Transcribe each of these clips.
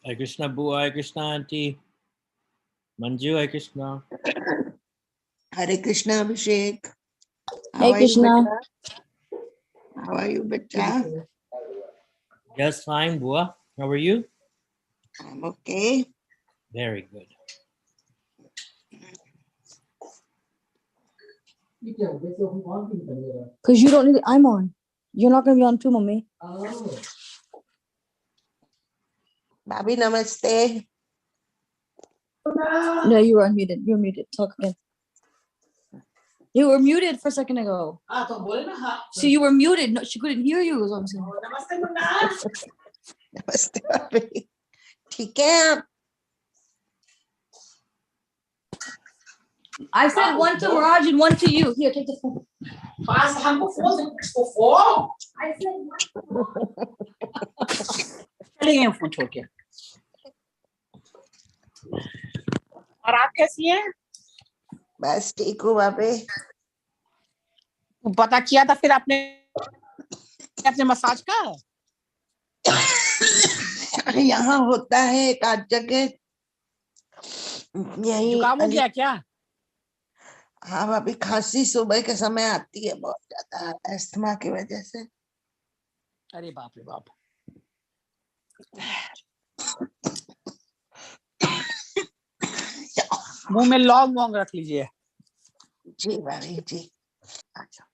Hare Krishna Bua, Hare Krishna Auntie. Manju, Hare Krishna. Hare Krishna Abhishek. How Hare are you, Krishna. beta? How are you, beta? Just fine, Bua. How are you? I'm okay. Very good. Because you don't need it. I'm on. You're not going to be on too, mommy. Bobby, namaste. No, you were unmuted. You're muted. Talk again. You were muted for a second ago. So you were muted. No, she couldn't hear you. Is what I'm saying. Namaste, Bobby. ठीक है. I said one to Raj and one to you. Here, take the phone. I said phone छोड़ के. और आप कैसी हैं? बस ठीक हूँ बाबे. पता किया था फिर आपने अपने मसाज का? यहाँ होता है एक आध जगह. यही जुकाम हो गया क्या? हाँ भाभी, खांसी सुबह के समय आती है बहुत ज्यादा अस्थमा की वजह से. अरे बाप रे बाप. मुंह में लौंग वोंग रख लीजिए. जी भाभी जी. अच्छा.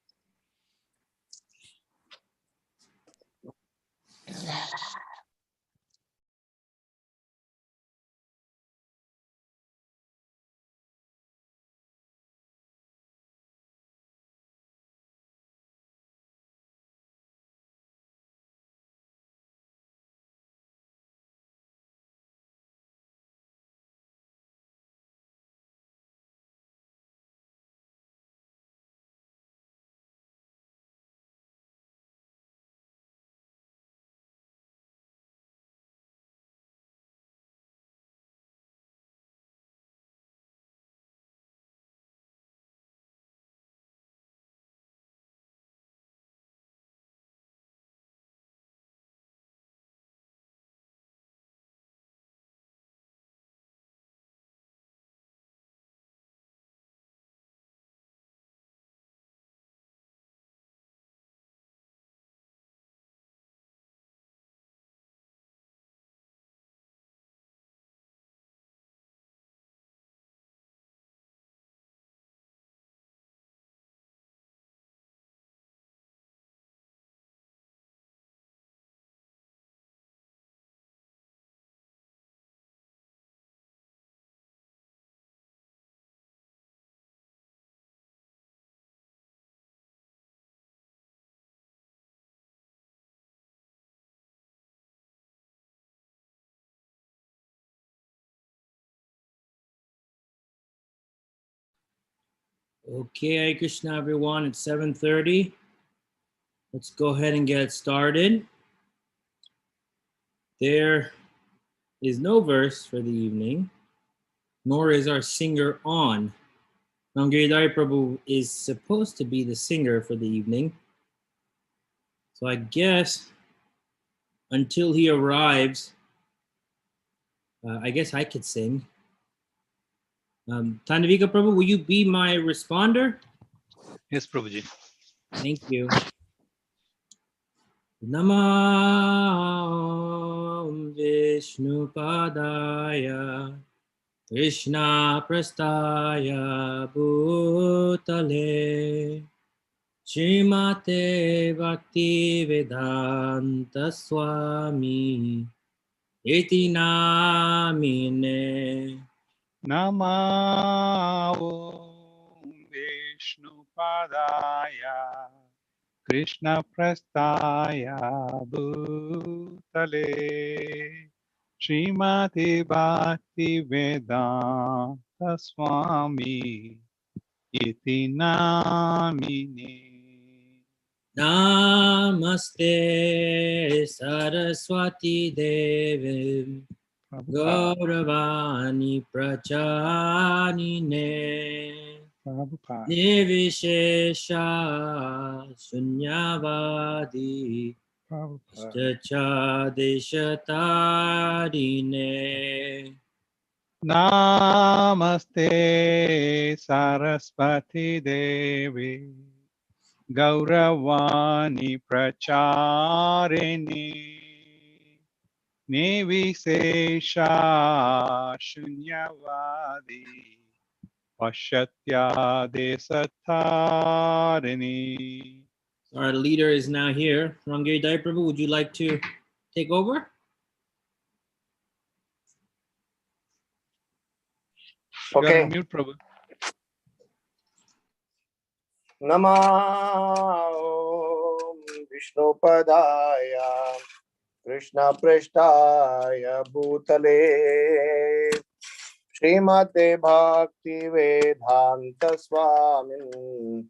Okay, Hare Krishna everyone. It's 7:30. Let's go ahead and get started. There is no verse for the evening, nor is our singer on. Manjari Prabhu is supposed to be the singer for the evening. So I guess until he arrives, I guess I could sing. Tandavika Prabhu, will you be my responder? Yes, Prabhuji. Thank you. Namam Vishnu Padaya Krishna Prastaya Bhutale Srimate Bhakti Vedanta Swami Iti Namine. Namo Vishnu Padaya Krishna Prastaya Bhutale Srimati Bhakti Vedanta Swami Iti Namine. Namaste Saraswati Devi Gauravani Prachanine Nivishesha Sunyavadi Chacha Deshatarine. Namaste Saraswati Devi Gauravani Pracharini Nivishesha Shunyavadi Pashatya Desatarini. Our leader is now here. Ramgiri Dai Prabhu, would you like to take over? You are Okay. on mute, Prabhu. Nama Om Vishnu Padaya Krishna Prasthaya Bhutale Srimate Bhakti Vedanta Swamin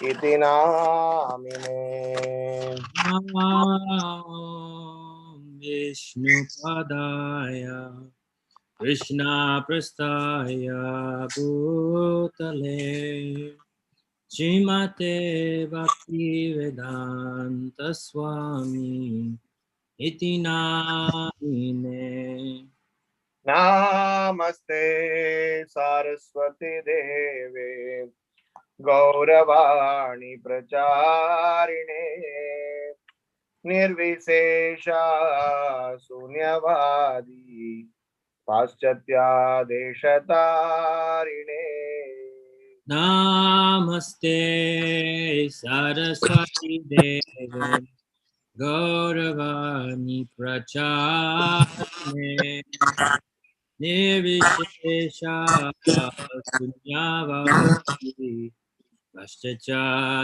Iti Namine. Vishnu Padaya Krishna Prasthaya Bhutale Srimate Bhakti Vedanta Swami Iti Namine. Namaste Saraswati Deve Gauravani Pracharine Nirvisesha Sunyavadi Paschatya Deshatarine. Namaste Saraswati Deve Gauravani Pracharine Nirvishesha Sunyavadi Paschatya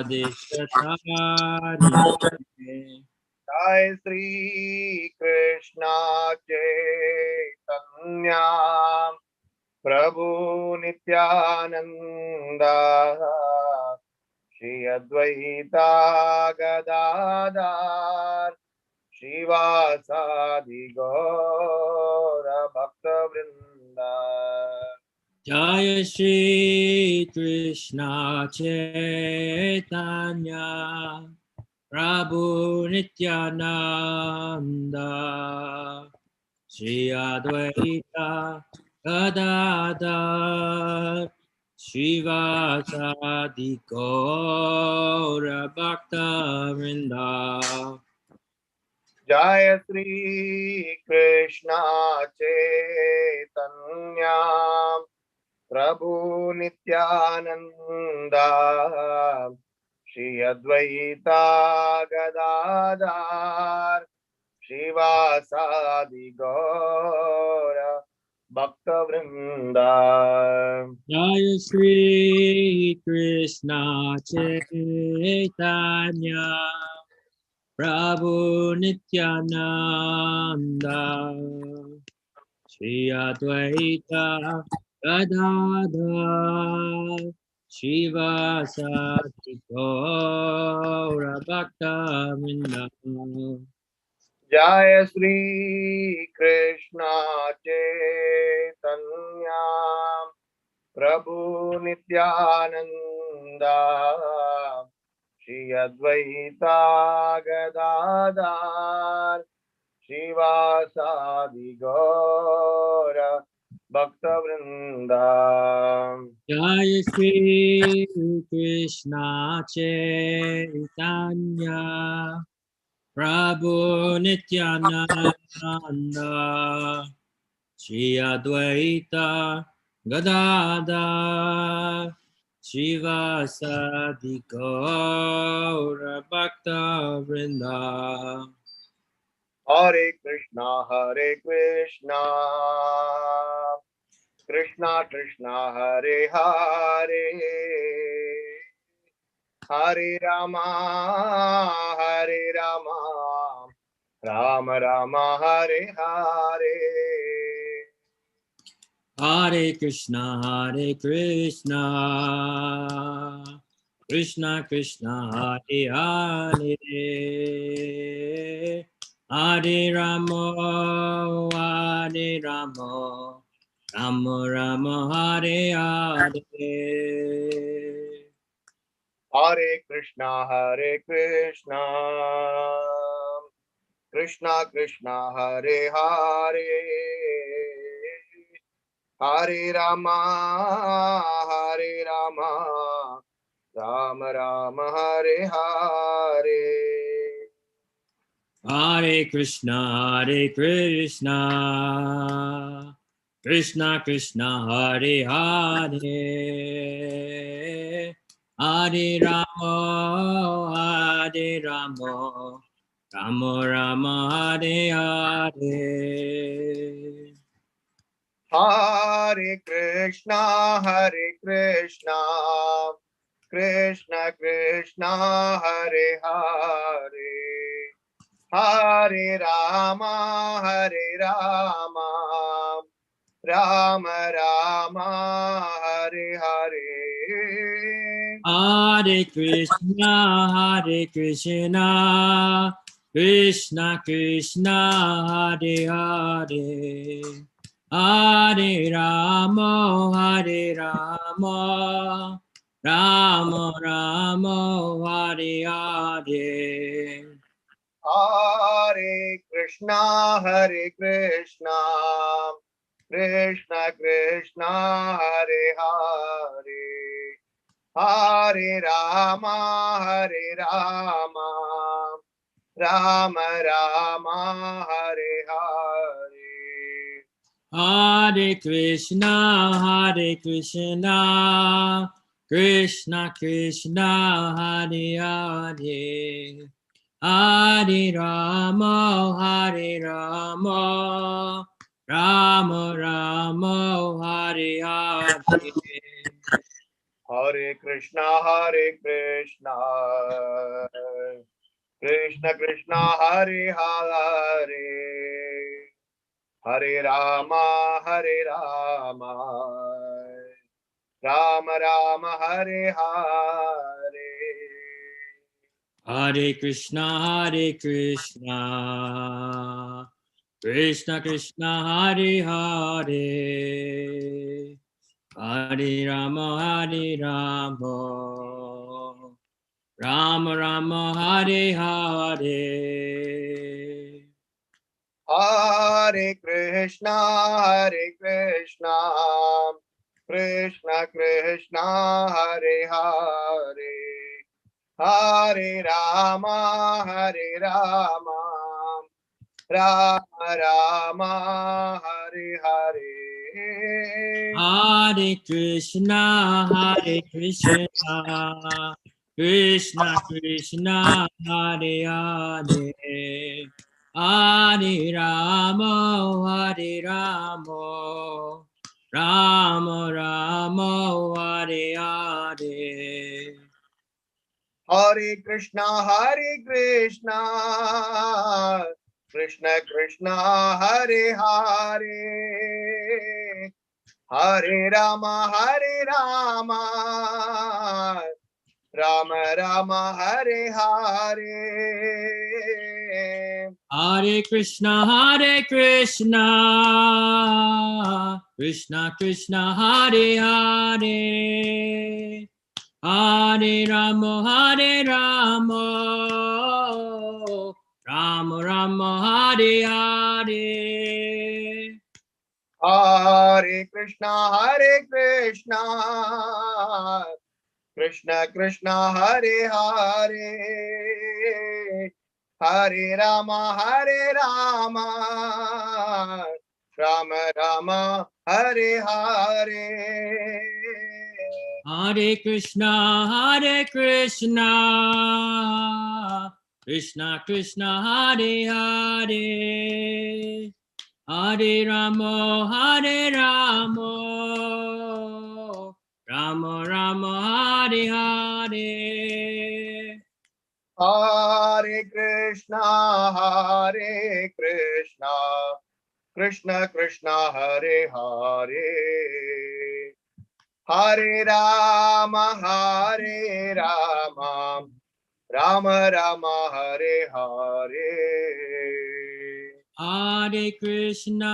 Deshatarine. Jai Sri Krishna Chaitanya Prabhu Nityananda Shri Advaita Gadadhar Shivasadi Gaura Bhakta Vrinda. Jaya Shri Krishna Chaitanya Prabhu Nityananda Shri Advaita Gadadhar Shivasadi Gaura Bhakta Vrinda. Jaya Sri Krishna Chaitanya Prabhu Nityananda Shri Advaita Gadadhar Shivasadi Gaura Bhakta Vrinda. Jaya Shri Krishna Chaitanya Prabhu Nityananda Shri Advaita Gadadhar Shivasati Gaura Bhakta Vrinda. Jaya Sri Krishna Chaitanya Prabhu Nityananda Shri Advaita Gadadhar Shivasadi Gaura Bhakta Vrinda. Jaya Shri Krishna Chaitanya Prabhu Nityananda Shri Advaita Gadadhar Shivasadi Gaura Bhakta Vrinda. Hare Krishna Krishna Krishna Hare Hare Hare Rama Rama Rama Hare Hare. Hare Krishna Krishna Krishna Hare Hare Hare Rama Rama Rama Hare Hare. Hare Krishna Krishna Krishna Hare Hare, Hare Rama, Hare Rama, Rama Rama, Hare Hare. Hare Krishna, Krishna Krishna, Hare Hare, Hare Rama, Hare Rama, Rama Rama, Hare Hare. Hare Krishna, Krishna Krishna, Hare Hare, Hare Rama, Rama Rama, Hare Hare. Hare Krishna, Krishna Krishna, Hare Hare, Hare Rama, Rama Rama, Hare Hare. Hare Krishna, Krishna Krishna, Hare Hare, Hare Rama, Rama Rama, Hare Hare. Hare Krishna, Krishna Krishna, Hare Hare, Hare Rama, Rama Rama, Hare Hare. Hare Krishna, Krishna Krishna, Hare Hare, Hare Rama, Rama Rama, Hare Hare. Hare Krishna, Krishna Krishna, Hare Hare, Hare Rama, Rama Rama, Hare Hare. Hare Krishna, Krishna Krishna, Hare Hare, Hare Rama, Rama Rama, Hare Hare. Hare Krishna, Krishna Krishna, Hare Hare, Hare Rama, Rama Rama, Hare Hare. Hare Krishna, Krishna Krishna, Hare Hare, Hare Rama, Rama Rama, Hare Hare. Hare Krishna, Krishna Krishna, Hare Hare, Hare Rama, Rama Rama, Hare Hare. Hare Krishna, Krishna Krishna, Hare Hare, Hare Rama, Rama Rama, Hare Hare. Hare Krishna, Krishna Krishna, Hare Hare, Hare Rama, Rama Rama, Hare Hare. Hare Krishna, Krishna Krishna, Hare Hare, Hare Rama, Rama Rama, Hare Hare. Hare Krishna,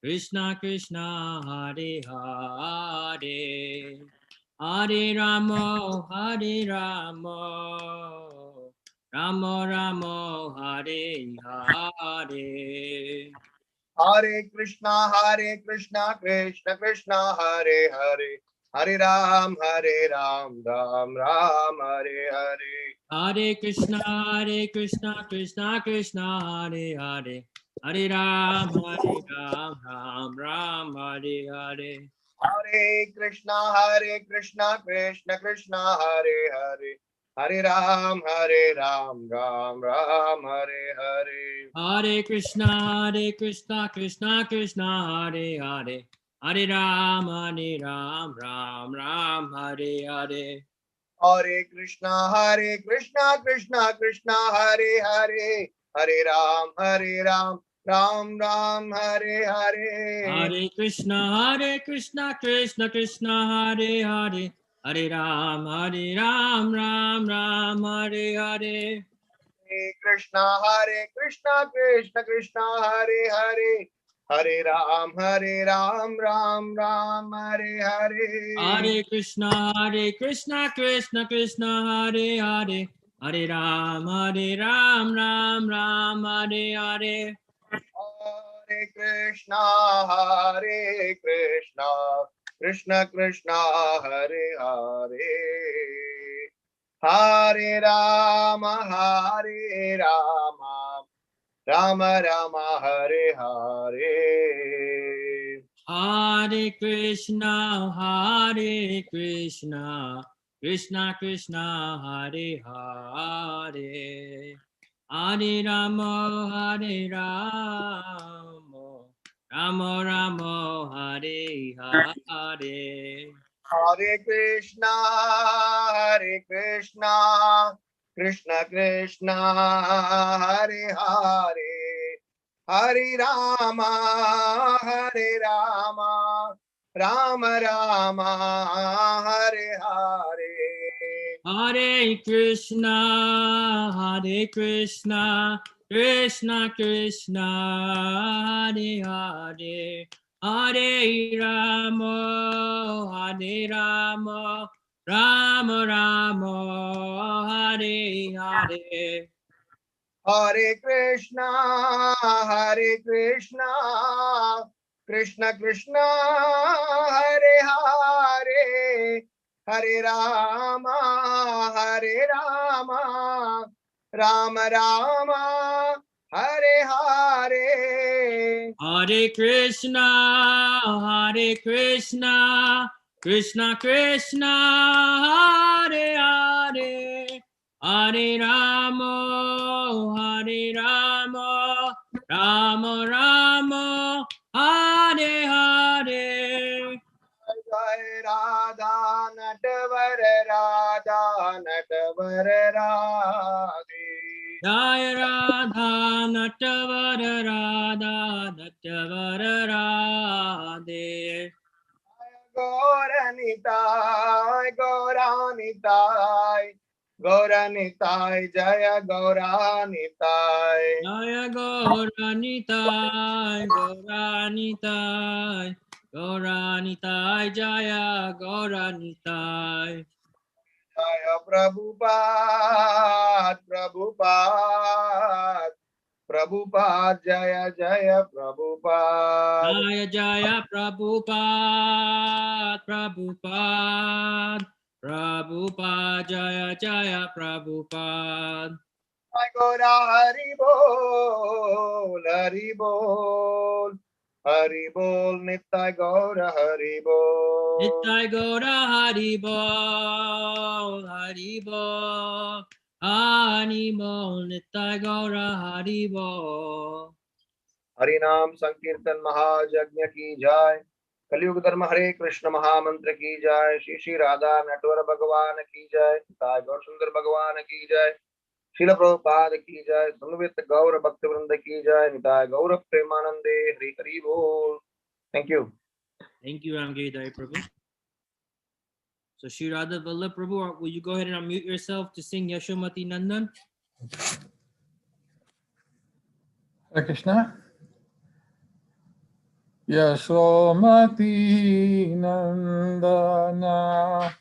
Krishna Krishna, Hare Hare, Hare Rama, Rama Rama Hare Hare. Hare Krishna Krishna Krishna Hare Hare, Hare Ram Ram Ram Hare Hare. Hare Krishna Krishna Krishna Hare Hare, Hare Ram Ram Ram Hare Hare. Hare Krishna Krishna Krishna Hare Hare, Hare Ram Ram Ram Hare Hare. Hare Krishna Krishna Krishna Hare Hare, Hare Ram Ram Ram Hare Hare. Hare Krishna Krishna Hare Hare, Hare Ram Ram Hare Hare. Hare Krishna Krishna Krishna Hare Hare, Hare Ram Ram Ram Hare Hare. Hare Krishna Krishna Hare Hare, Hare Ram Ram Hare Hare. Hare Krishna Krishna Krishna Hare Hare, Hare Ram Ram Ram Hare Hare. Hare Krishna Krishna Krishna Hare Hare, Hare Rama Rama Rama Hare Hare. Hare Krishna Krishna Krishna Hare Hare, Hare Rama Rama Rama Hare Hare. Hare Krishna Krishna Krishna Hare Hare, Hare Rama Rama Rama Hare Hare. Hare Krishna Krishna Krishna Hare Hare, Hare Rama Rama Rama Hare Hare. Hare Krishna Krishna Krishna Hare Hare, Hare Rama Rama Rama Hare Hare. Hare Krishna Krishna Krishna Hare Hare, Hare Rama Rama Rama Hare Hare. Jai Radha Natvar Radhe. Jai Radha Natavara Radhe. Gauranitai, Jaya Gauranitai. Jaya Gauranitai, Jaya Gauranitai. Jaya Prabhupada, Jaya Prabhupada. Jaya Prabhupada, Jaya Prabhupada. Jai Gaura Hari Bol, Hari Bol, Hari Bol, Nittai Gaura Hari Bol. Nittai Gaura Haribol, Haribol, Haribol, Nittai Gaura Haribol. हरिनाम संकीर्तन महायज्ञ की जय, कलयुग धर्म हरे कृष्ण महामंत्र की जय, श्री श्री राधा नटवर भगवान की जय, गौर सुंदर भगवान की जय, शिल प्रभुपाद की जय, समवेत गौर भक्त वृंद की जय, निताय गौर प्रेमानंदे, हरि हरि बोल. Thank you. Thank you, Ramgiri Prabhu. So, Shri Radha Vallabh Prabhu, will you go ahead and unmute yourself to sing Yashomati Nandan? Hare Krishna. Yashomati Nandana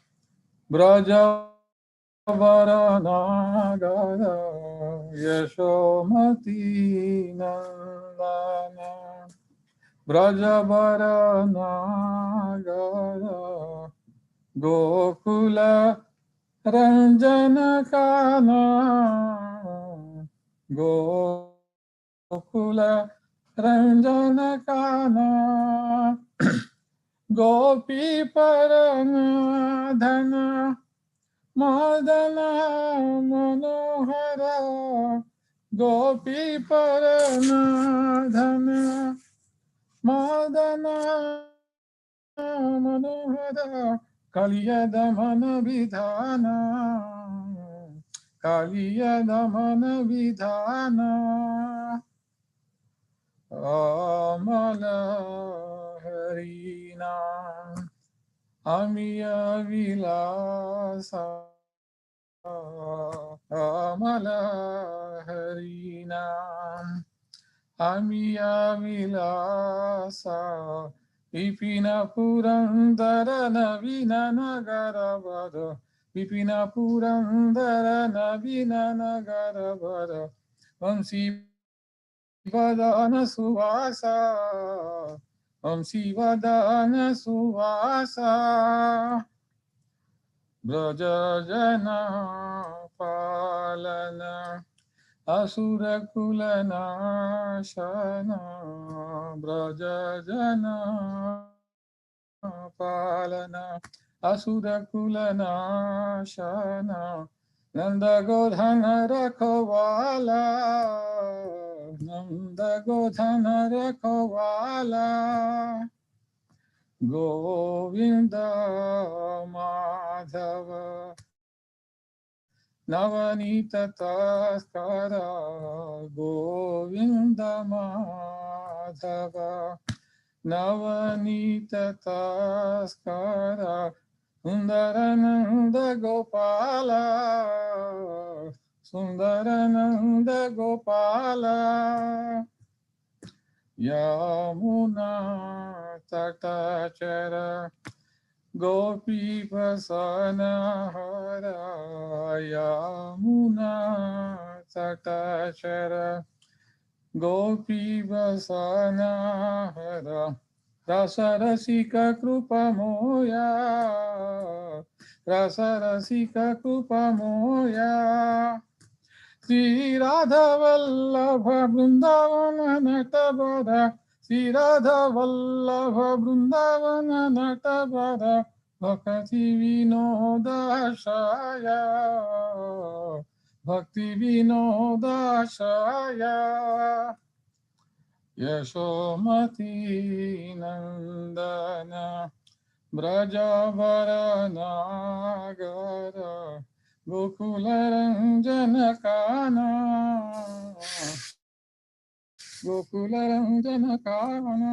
Braja Varanagara Yashomati Nandana Brajavaranagara Gokula Ranjanakana Gokula Ranjanakana Gopi Paranadhana Madana Manohara Gopi Paranadhana Madana Manohara Kaliyadamana Vidhana Kaliyadamana Vidhana Amala Harina Amiya Vilasa Amala Harina Amiya Vilasa Vipina Purandara Navina Nagaravara Vipina Purandara Navina Nagaravara Vansi Vadana Suvasa Vansi Vadana Suvasa Brajajana Palana Asurakulanashana Brajajana Palana Asurakulanashana Nanda Godhana Rakhavala Nanda Godhana Rakhavala Govinda Madhava Navanita Taskara Govinda Madhava Navanita Taskara Sundarananda Gopala Sundarananda Gopala Yamuna Tatachara Gopi Pasana Hara Yamuna Tatachara Gopi Pasana Hara Rasarasika Krupa Moya Rasarasika Krupa Moya Sri Radha Vallabha Vrindavana Natabara Sri Radha Vallabha Vrindavana Natabara Bhakti Vinodashaya Bhakti Vinodashaya Yashomati Nandana Brajabaranagara Gokularanjanakana Gokularanjanakana.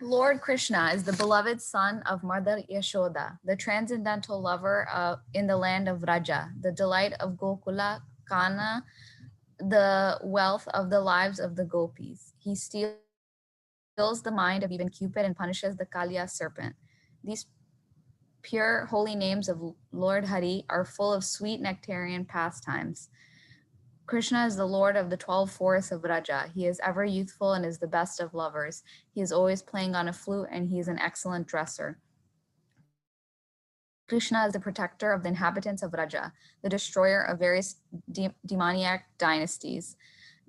Lord Krishna is the beloved son of Mother Yashoda, the transcendental lover in the land of Vraja, the delight of Gokula, Kana, the wealth of the lives of the gopis. He steals the mind of even Cupid and punishes the Kaliya serpent. These pure holy names of Lord Hari are full of sweet nectarian pastimes. Krishna is the Lord of the 12 forests of Vraja. He is ever youthful and is the best of lovers. He is always playing on a flute and he is an excellent dresser. Krishna is the protector of the inhabitants of Vraja, the destroyer of various demoniac dynasties,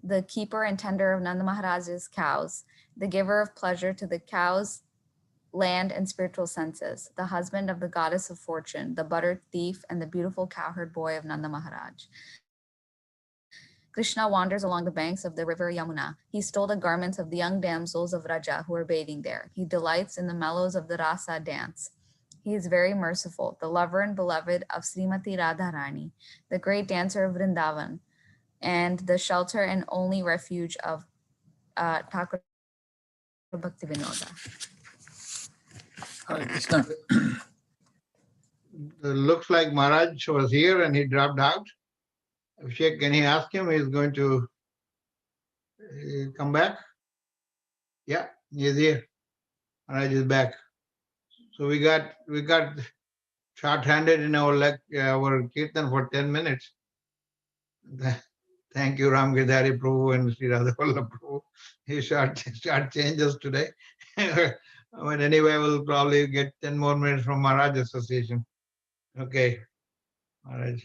the keeper and tender of Nanda Maharaj's cows, the giver of pleasure to the cows, land, and spiritual senses, the husband of the goddess of fortune, the butter thief, and the beautiful cowherd boy of Nanda Maharaj. Krishna wanders along the banks of the river Yamuna. He stole the garments of the young damsels of Raja who are bathing there. He delights in the mellows of the Rasa dance. He is very merciful, the lover and beloved of Srimati Radharani, the great dancer of Vrindavan, and the shelter and only refuge of Thakur Bhakti Vinoda. Hare Krishna. Looks like Maharaj was here and he dropped out. Abhishek, can he ask him? He's going to come back. Yeah, he's here. Maharaj is back. So we got short-handed in our kirtan for 10 minutes. Thank you, Ram Girdhari Prabhu and Sri Radha Vallabh Prabhu. He short changes today. But anyway, we'll probably get 10 more minutes from Maharaj Association. Okay, Maharaj.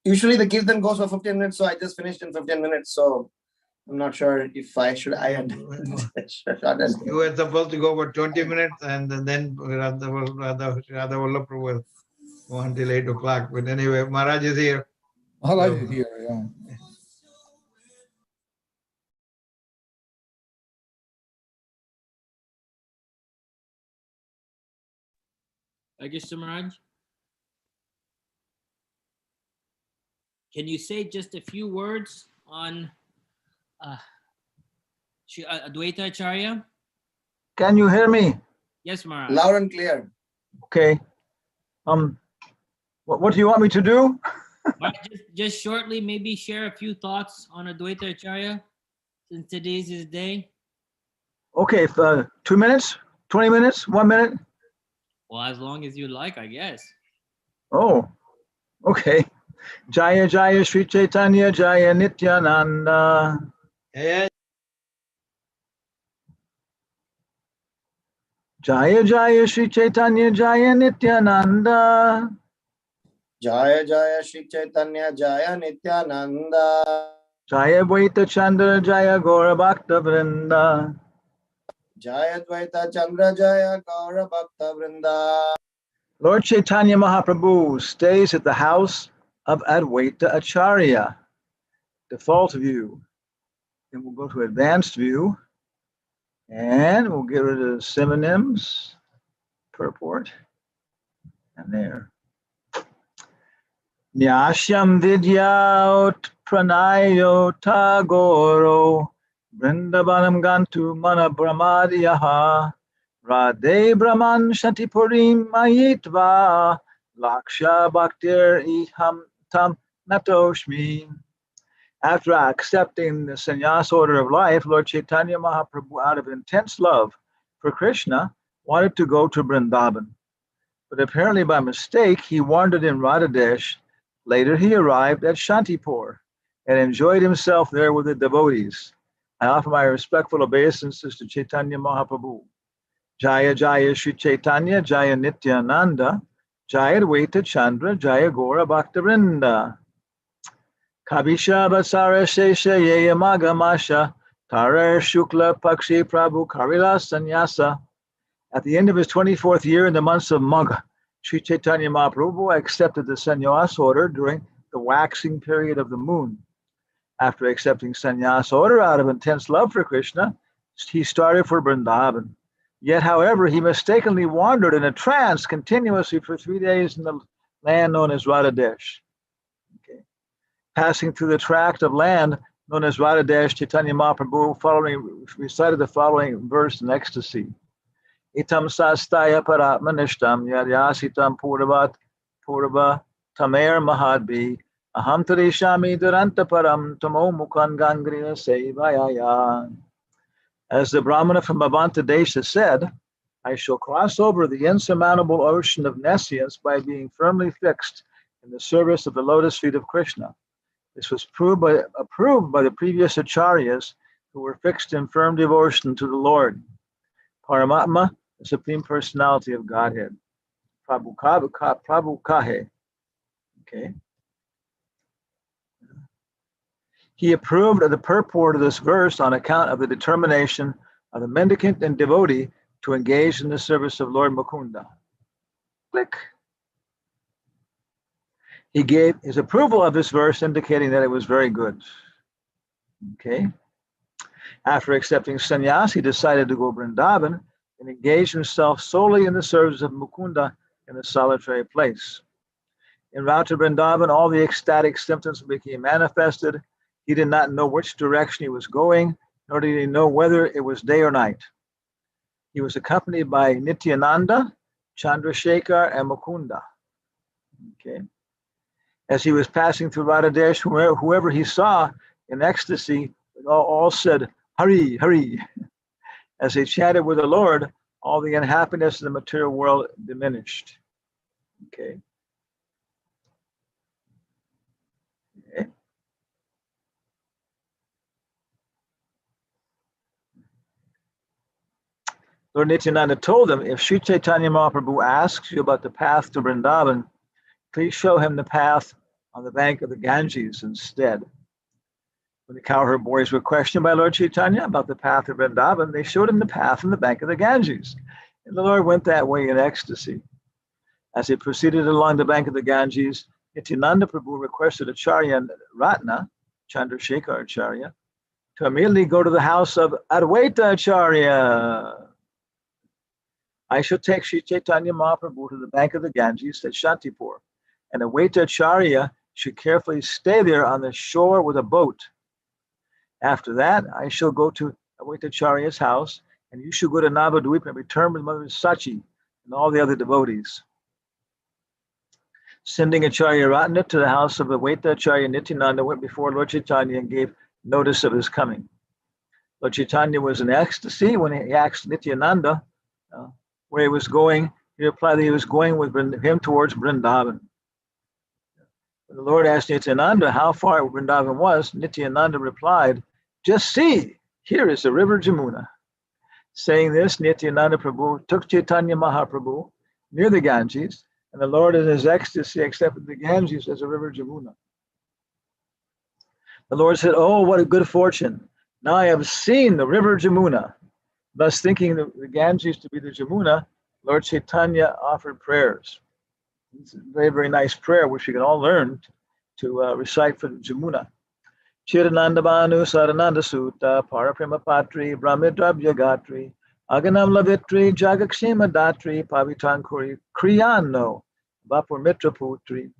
Usually the kirtan goes for 15 minutes, so I just finished in 15 minutes. So I'm not sure if I should. I had You were supposed to go for 20 minutes, and then Radha Vallabh Prabhu will go until 8 o'clock. But anyway, Maharaj is here. Maharaj is here, yeah. Maharaj, can you say just a few words on Advaita Acharya? Can you hear me? Yes, Maharaj. Loud and clear. Okay. What do you want me to do? just shortly, maybe share a few thoughts on Advaita Acharya, since today's his day. Okay, 2 minutes, 20 minutes, 1 minute. Well, as long as you like, I guess. Oh, okay. Jaya Jaya Sri Chaitanya Jaya Nityananda. Yeah. Jaya Jaya Sri Chaitanya Jaya Nityananda. Jaya Jaya Shri Chaitanya Jaya Nityananda. Jaya Vaita Chandra Jaya Gaura Bhakta Vrinda. Jaya Dvaita Chandra Jaya Gaura Bhakta Vrinda. Lord Chaitanya Mahaprabhu stays at the house of Advaita Acharya. Default view. Then we'll go to advanced view. And we'll get rid of synonyms, purport, and there. Nyashyam Vidyaut Pranayo Tagoro Vrindavanam Gantu Mana Brahmadyaha Radhe Brahman Shantipurim Mayitva Laksha Bhaktir Iham Tam Natoshmi. After accepting the sannyas order of life, Lord Chaitanya Mahaprabhu, out of intense love for Krishna, wanted to go to Vrindavan. But apparently by mistake, he wandered in Radhadesh. Later, he arrived at Shantipur and enjoyed himself there with the devotees. I offer my respectful obeisances to Chaitanya Mahaprabhu. Jaya Jaya Sri Chaitanya Jaya Nityananda Jaya Advaita Chandra Jaya Gaura Bhaktivinoda. Kabisha Basara Shesha Yeya Magamasha Tarar Shukla Pakshi Prabhu Karila Sannyasa. At the end of his 24th year in the months of Magha, Sri Chaitanya Mahaprabhu accepted the sannyas order during the waxing period of the moon. After accepting sannyas order out of intense love for Krishna, he started for Vrindavan. Yet, however, he mistakenly wandered in a trance continuously for 3 days in the land known as Radhadesh. Passing through the tract of land known as Radhadesh, Chaitanya Mahaprabhu recited the following verse in ecstasy. Itam sastaya paratmanishtam yadyasitam purva tamer mahadbi aham tarishami duranta param tamo mukhan gangriya sevayaya. As the Brahmana from Avanta Desha said, I shall cross over the insurmountable ocean of nescience by being firmly fixed in the service of the lotus feet of Krishna. This was approved by the previous acharyas who were fixed in firm devotion to the Lord. Paramatma, the Supreme Personality of Godhead. Prabhu Kahe. Okay. He approved of the purport of this verse on account of the determination of the mendicant and devotee to engage in the service of Lord Mukunda. Click. He gave his approval of this verse, indicating that it was very good. Okay. After accepting sannyas, he decided to go Vrindavan and engage himself solely in the service of Mukunda in a solitary place. En route to Vrindavan, all the ecstatic symptoms became manifested. He did not know which direction he was going, nor did he know whether it was day or night. He was accompanied by Nityananda, Chandrasekhar, and Mukunda. Okay. As he was passing through Radhadesh, whoever he saw In ecstasy, all said, "Hurry, hurry." As they chatted with the Lord, all the unhappiness in the material world diminished. Okay. Okay. Lord Nityananda told them, if Sri Chaitanya Mahaprabhu asks you about the path to Vrindavan, please show him the path on the bank of the Ganges instead. When the cowherd boys were questioned by Lord Chaitanya about the path to Vrindavan, they showed him the path on the bank of the Ganges. And the Lord went that way in ecstasy. As they proceeded along the bank of the Ganges, Nityananda Prabhu requested Acharya Ratna, Chandrasekhar Acharya, to immediately go to the house of Advaita Acharya. I shall take Sri Chaitanya Mahaprabhu to the bank of the Ganges at Shantipur, and Advaita Acharya should carefully stay there on the shore with a boat. After that, I shall go to Advaita Acharya's house, and you should go to Navadvip and return with Mother Sachi and all the other devotees. Sending Acharya Ratna to the house of Advaita Acharya, Nityananda went before Lord Chaitanya and gave notice of his coming. Lord Chaitanya was in ecstasy when he asked Nityananda where he was going. He replied that he was going with him towards Vrindavan. When the Lord asked Nityananda how far Vrindavan was, Nityananda replied, "Just see, here is the river Jamuna." Saying this, Nityananda Prabhu took Chaitanya Mahaprabhu near the Ganges, and the Lord in his ecstasy accepted the Ganges as a river Jamuna. The Lord said, "Oh, what a good fortune. Now I have seen the river Jamuna." Thus thinking the Ganges to be the Jamuna, Lord Chaitanya offered prayers. It's a very, very nice prayer, which we can all learn to recite for the Jamuna. Chirananda Bhanu Sarananda Sutta Paraprema Patri Brahmidrabhya Gatri Aganam Lavitri Jagakshema Datri Pavitankuri Kriyano Vapur Mitra Putri.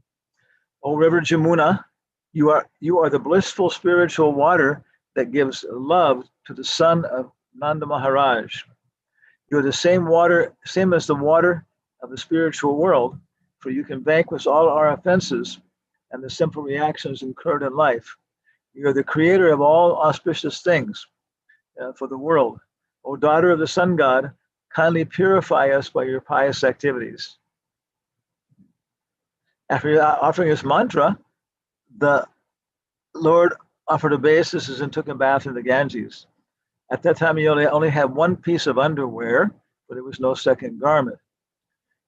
O River Jamuna, you are the blissful spiritual water that gives love to the son of Nanda Maharaj. You are the same as the water of the spiritual world, for you can vanquish all our offenses and the simple reactions incurred in life. You are the creator of all auspicious things for the world. O daughter of the sun god, kindly purify us by your pious activities. After offering his mantra, the Lord offered obeisances and took a bath in the Ganges. At that time, he only had one piece of underwear, but there was no second garment.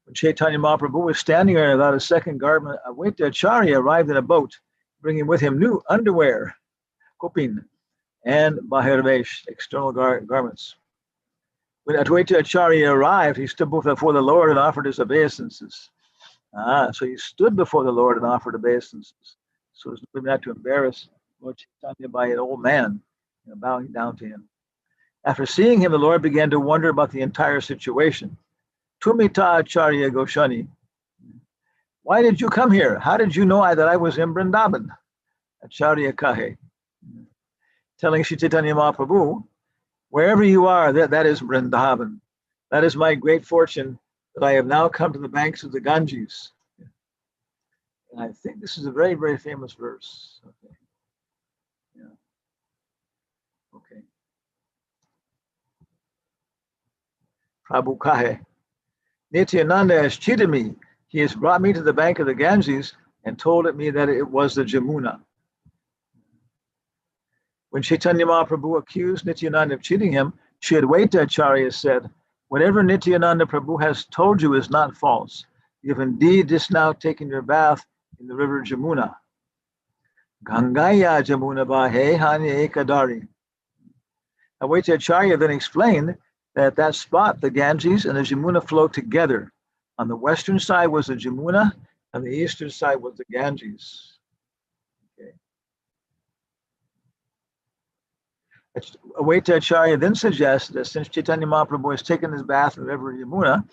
When Chaitanya Mahaprabhu was standing there without a second garment, Advaita Acharya arrived in a boat, bringing with him new underwear, kopin, and bahirvesh, external garments. When Advaita Acharya arrived, he stood before the Lord and offered his obeisances. So he stood before the Lord and offered obeisances, so as not to embarrass Lord Chaitanya by an old man, bowing down to him. After seeing him, the Lord began to wonder about the entire situation. Tumita Acharya Goshani, why did you come here? How did you know that I was in Vrindavan? Acharya Kahe, telling Sri Chaitanya Mahaprabhu, wherever you are, that is Vrindavan. That is my great fortune that I have now come to the banks of the Ganges. And I think this is a very, very famous verse. Okay. Yeah. Okay. Prabhu Kahe. Nityananda has cheated me. He has brought me to the bank of the Ganges and told me that it was the Jamuna. When Chaitanya Mahaprabhu accused Nityananda of cheating him, Sri Advaita Acharya said, whatever Nityananda Prabhu has told you is not false. You have indeed just now taken your bath in the river Jamuna. Gangaya Jamuna Bahe Hanye Kadari. Advaita Acharya then explained that at that spot, the Ganges and the Jamuna flow together. On the western side was the Jamuna, and the eastern side was the Ganges. Okay. Advaita Acharya then suggests that since Chaitanya Mahaprabhu has taken his bath in the river Yamuna,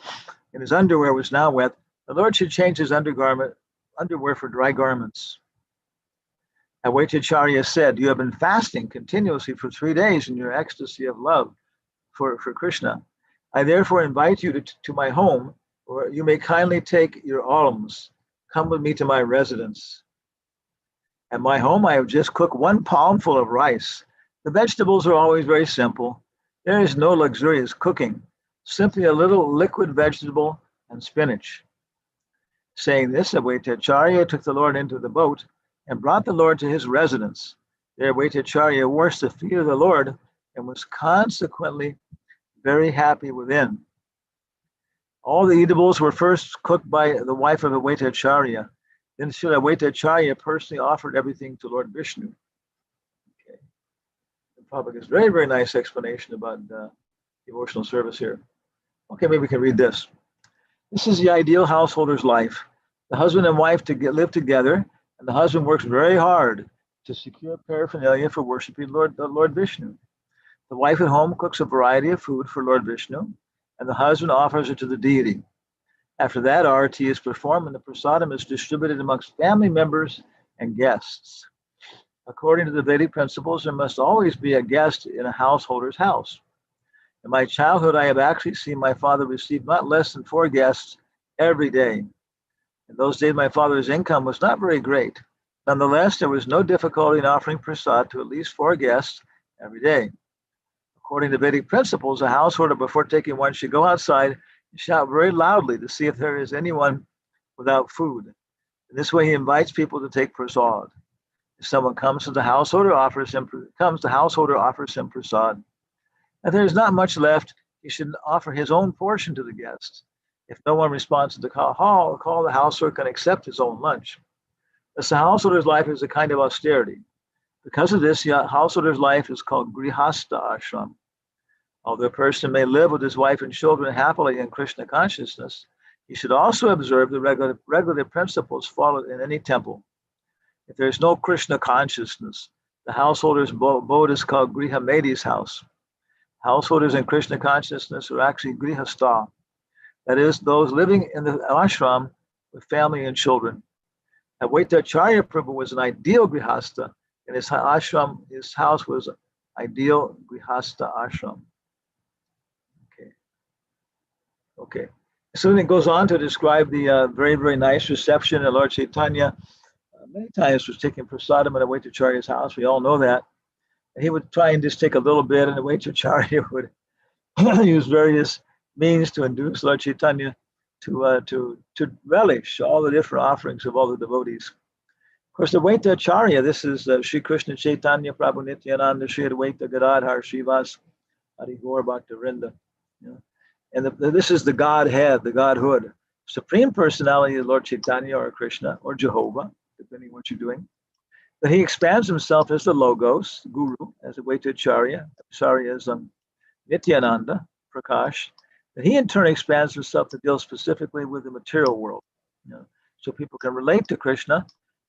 and his underwear was now wet, the Lord should change his underwear for dry garments. Advaita Acharya said, you have been fasting continuously for 3 days in your ecstasy of love for Krishna. I therefore invite you to my home, where you may kindly take your alms. Come with me to my residence. At my home, I have just cooked 1 palmful of rice. The vegetables are always very simple. There is no luxurious cooking, simply a little liquid vegetable and spinach. Saying this, Avaittacharya took the Lord into the boat and brought the Lord to his residence. There, Avaittacharya washed the feet of the Lord and was consequently very happy within. All the eatables were first cooked by the wife of Avaittacharya. Then Srila Avaittacharya personally offered everything to Lord Vishnu. Okay. The Prabhupada gives very, very nice explanation about devotional service here. Okay, maybe we can read this. This is the ideal householder's life. The husband and wife live together, and the husband works very hard to secure paraphernalia for worshiping Lord Vishnu. The wife at home cooks a variety of food for Lord Vishnu, and the husband offers it to the deity. After that, arati is performed and the prasadam is distributed amongst family members and guests. According to the Vedic principles, there must always be a guest in a householder's house. In my childhood, I have actually seen my father receive not less than 4 guests every day. In those days, my father's income was not very great. Nonetheless, there was no difficulty in offering prasad to at least 4 guests every day. According to Vedic principles, a householder before taking one should go outside and shout very loudly to see if there is anyone without food. In this way, he invites people to take prasad. If someone comes, the householder offers him prasad. If there is not much left, he should offer his own portion to the guest. If no one responds to the call, the householder can accept his own lunch. Thus, the householder's life is a kind of austerity. Because of this, the householder's life is called grihasta ashram. Although a person may live with his wife and children happily in Krishna consciousness, he should also observe the regular principles followed in any temple. If there is no Krishna consciousness, the householder's abode is called grihamedi's house. Householders in Krishna consciousness are actually grihastha, that is, those living in the ashram with family and children. Avaittacharya Prabhu was an ideal grihastha, and his ashram, his house was ideal grihastha ashram. Okay. So then it goes on to describe the very, very nice reception that Lord Chaitanya many times was taking prasadam at Avaittacharya's house. We all know that. And he would try and just take a little bit, and Avaittacharya would use various means to induce Lord Chaitanya to relish all the different offerings of all the devotees. Of course, the Avaittacharya, this is Sri Krishna Chaitanya Prabhu Nityananda Sri Advaita Gadadhar Srivas Adi Gaur Bhaktivinoda. And this is the Godhead, the Godhood, Supreme Personality of Lord Chaitanya or Krishna or Jehovah, depending on what you're doing. But he expands himself as the Logos, Guru, as Avaittacharya. Acharya is Nityananda, Prakash. And he in turn expands himself to deal specifically with the material world. So people can relate to Krishna,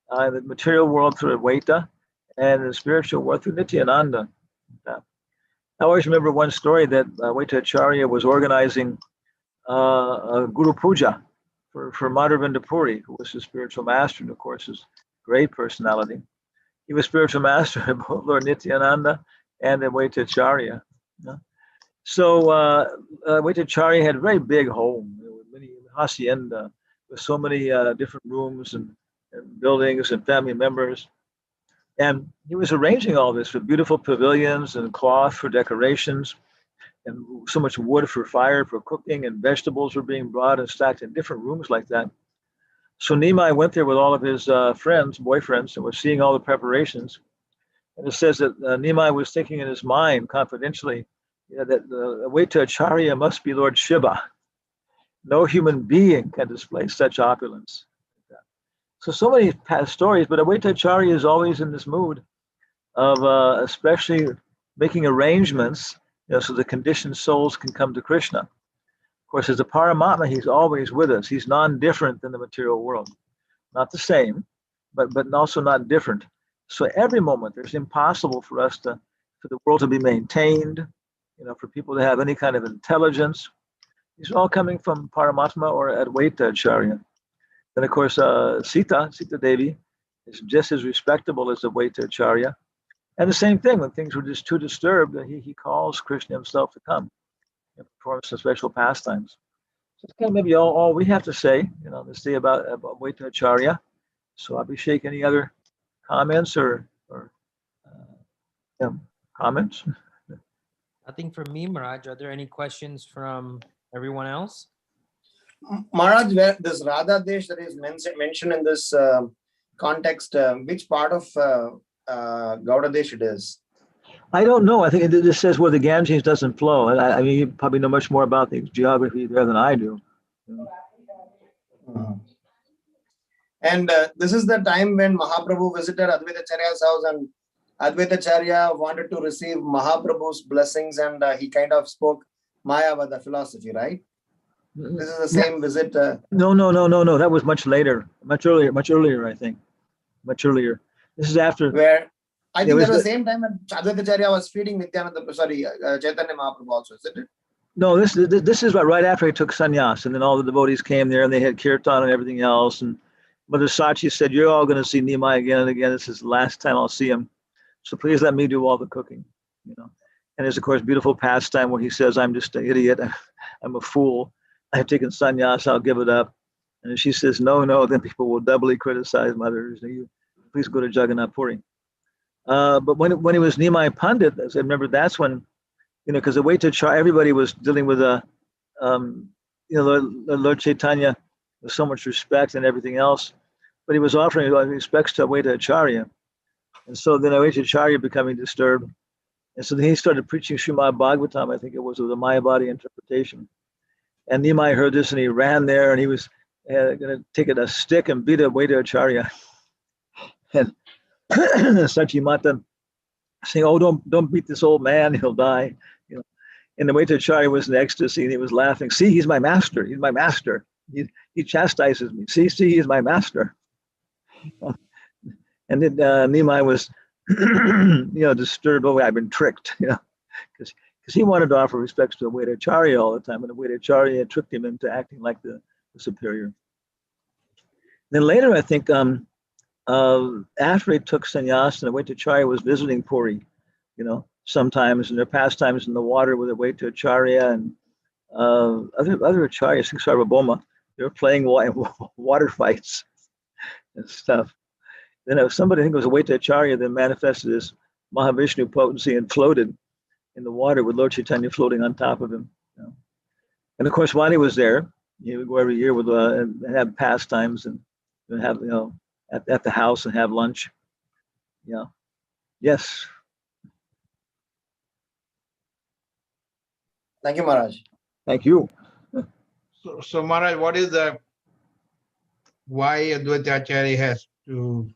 the material world through Advaita, and the spiritual world through Nityananda. I always remember one story that Avaittacharya was organizing a Guru Puja for Madhavinda Puri, who was his spiritual master, and of course his great personality. He was spiritual master of both Lord Nityananda and Avaittacharya. So Avaittacharya had a very big home, with many hacienda, with so many different rooms and buildings and family members. And he was arranging all this with beautiful pavilions and cloth for decorations, and so much wood for fire, for cooking, and vegetables were being brought and stacked in different rooms like that. So Nimai went there with all of his boyfriends, and was seeing all the preparations. And it says that Nimai was thinking in his mind confidentially that Avaittacharya must be Lord Shiva. No human being can display such opulence. So many past stories, but Avaittacharya is always in this mood of especially making arrangements, so the conditioned souls can come to Krishna. Of course, as a Paramatma, he's always with us. He's non-different than the material world. Not the same, but also not different. So every moment, it's impossible for us for the world to be maintained, for people to have any kind of intelligence. These are all coming from Paramatma or Advaitacharya. Then, of course, Sita Devi is just as respectable as Advaitacharya. And the same thing, when things were just too disturbed, he calls Krishna himself to come and perform some special pastimes. So it's kind of maybe all we have to say, this day about Advaitacharya. So Abhishek, any other comments or yeah, comments? Nothing from me, Maharaj. Are there any questions from everyone else? Maharaj, where this Radha Desh that is mentioned in this context, which part of Gauda Desh it is? I don't know. I think this says where the Ganges doesn't flow. I mean, you probably know much more about the geography there than I do. And this is the time when Mahaprabhu visited Advaita Charya's house, and Advaita Charya wanted to receive Mahaprabhu's blessings, and he kind of spoke Mayavada philosophy, right? This is the same visit. No. That was much later, much earlier, I think. Much earlier. This is after. Where I think at the same time when Advaita Charya was feeding Nityananda, Chaitanya Mahaprabhu also, isn't it? No, this is right after he took sannyas, and then all the devotees came there, and they had kirtan and everything else. And Mother Sachi said, "You're all going to see Nimai again and again. This is the last time I'll see him. So please let me do all the cooking." And there's of course beautiful pastime where he says, "I'm just an idiot. I'm a fool. I've taken sannyas. I'll give it up." And she says, "No. Then people will doubly criticize Mother. You please go to Jagannath Puri." But when he was Nimai Pandit, I remember that's when. Because the way to everybody was dealing with Lord Chaitanya with so much respect and everything else, but he was offering respects to Advaita Acharya, and so then Advaita Acharya becoming disturbed, and so then he started preaching Srimad Bhagavatam. I think it was with a Mayavadi interpretation, and Nimai heard this and he ran there and he was going to take a stick and beat Advaita Acharya, and Sachi Mata saying, "Oh, don't beat this old man; he'll die." And the Advaita Acharya was in ecstasy and he was laughing. "See, he's my master. He's my master. He chastises me. See, he's my master." And then Nimai was, disturbed. "Oh, I've been tricked," because he wanted to offer respects to the Advaita Acharya all the time, and the Advaita Acharya tricked him into acting like the superior. Then later, I think, after he took sannyas, and the Advaita Acharya was visiting Puri, sometimes in their pastimes in the water with Advaita Acharya and other acharyas, like Sarvabhauma, they were playing water fights and stuff. Then somebody, I think it was Advaita Acharya, that manifested his Mahavishnu potency and floated in the water with Lord Chaitanya floating on top of him. And of course, while he was there, he would go every year with and have pastimes and have at the house and have lunch. Yes. Thank you, Maharaj. Thank you. So Maharaj, why Advaita Acharya has to,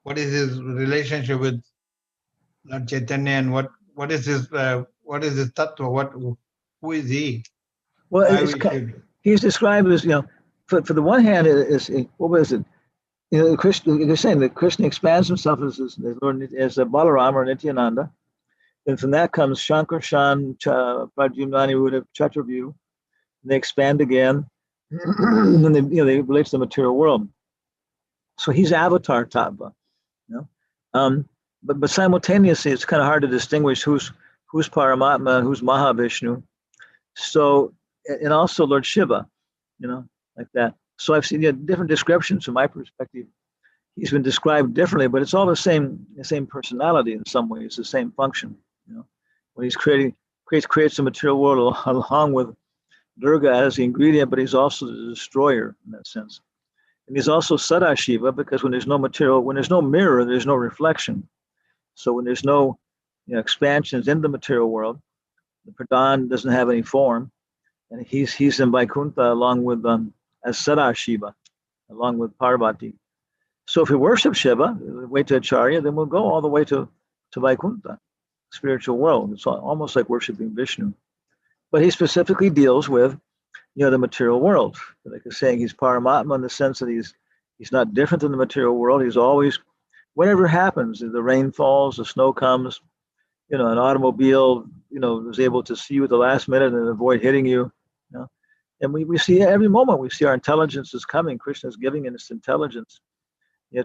what is his relationship with Lord Chaitanya, and what is his tattva? Who is he? Well, he's described as, for the one hand, what was it? Krishna, they're saying that Krishna expands himself as Balaram or Nityananda. And from that comes Shankar, Shan, Pradyumnani, Ruda, Chaturvyu. They expand again, and they relate to the material world. So he's avatar tattva, but simultaneously it's kind of hard to distinguish who's Paramatma and who's Mahavishnu. So, and also Lord Shiva, like that. So I've seen different descriptions from my perspective. He's been described differently, but it's all the same personality in some ways, the same function. When he's creates the material world along with Durga as the ingredient, but he's also the destroyer in that sense. And he's also Sadashiva, because when there's no mirror, there's no reflection. So when there's no expansions in the material world, the Pradhan doesn't have any form, and he's in Vaikuntha along with as Sadashiva, along with Parvati. So if we worship Shiva, the way to Acharya, then we'll go all the way to Vaikuntha, spiritual world. It's almost like worshiping Vishnu. But he specifically deals with the material world. Like I was saying, he's Paramatma in the sense that he's not different than the material world. He's always, whatever happens, the rain falls, the snow comes, an automobile, is able to see you at the last minute and avoid hitting you. And we see every moment, we see our intelligence is coming. Krishna is giving us intelligence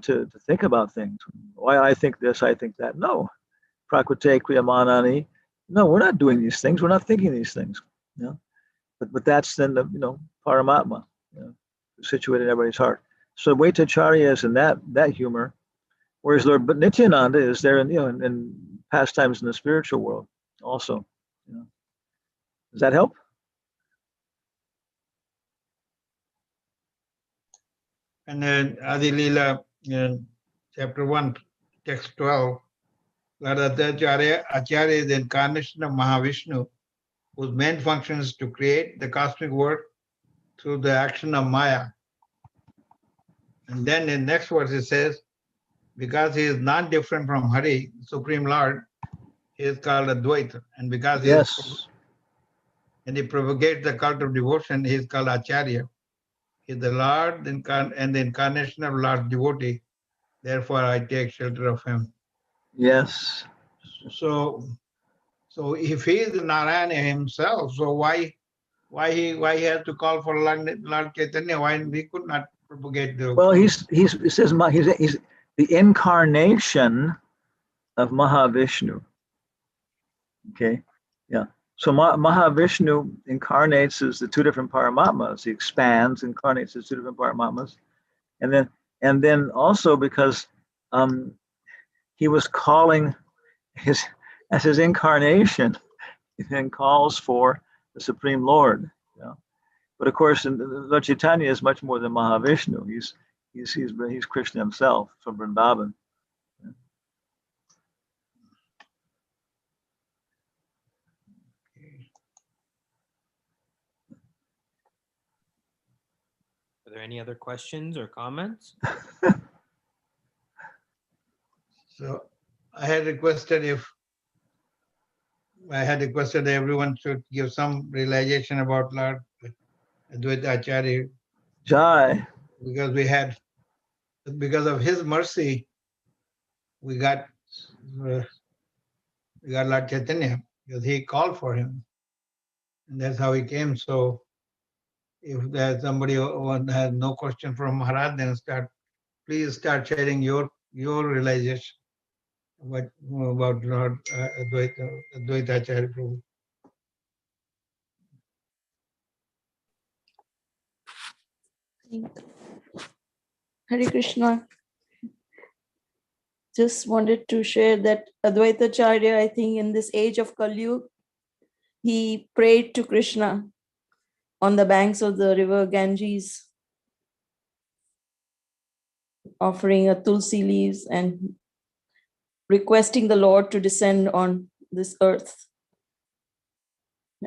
to think about things. Why I think this, I think that. No. Prakrite kriyamanani. No, we're not doing these things. We're not thinking these things. But that's then the Paramatma, situated in everybody's heart. So Advaita Acharya is in that humor, Whereas Lord Nityananda is there in pastimes in the spiritual world also. Does that help? And then Adi Leela, chapter 1, text 12, Lord Acharya is the incarnation of Mahavishnu, whose main function is to create the cosmic world through the action of Maya. And then in next verse it says, because he is not different from Hari, Supreme Lord, he is called Advaita. And because he propagates the cult of devotion, he is called Acharya. He is the Lord and the incarnation of Lord's devotee. Therefore, I take shelter of him. Yes. So if he is Narayana himself, so why he has to call for Lord Chaitanya? Why he could not propagate the? Well, it says he's the incarnation of Mahavishnu. Okay, yeah. So Mahavishnu incarnates as the two different Paramatmas. He expands, incarnates as two different Paramatmas, and then also because he was calling his incarnation, and calls for the Supreme Lord. But of course, Lord Chaitanya is much more than Mahavishnu. He's Krishna himself from Vrindavan. Are there any other questions or comments? So I had requested everyone should give some realization about Lord Advaita Acharya. Jai. Because of his mercy, we got Lord Chaitanya, because he called for him. And that's how he came. So if there's somebody who has no question from Maharaj, then please start sharing your realization about Lord Advaita Acharya Prabhu. Hare Krishna. Just wanted to share that Advaita Charya, I think in this age of Kali Yuga, he prayed to Krishna on the banks of the river Ganges, offering a tulsi leaves and requesting the Lord to descend on this earth.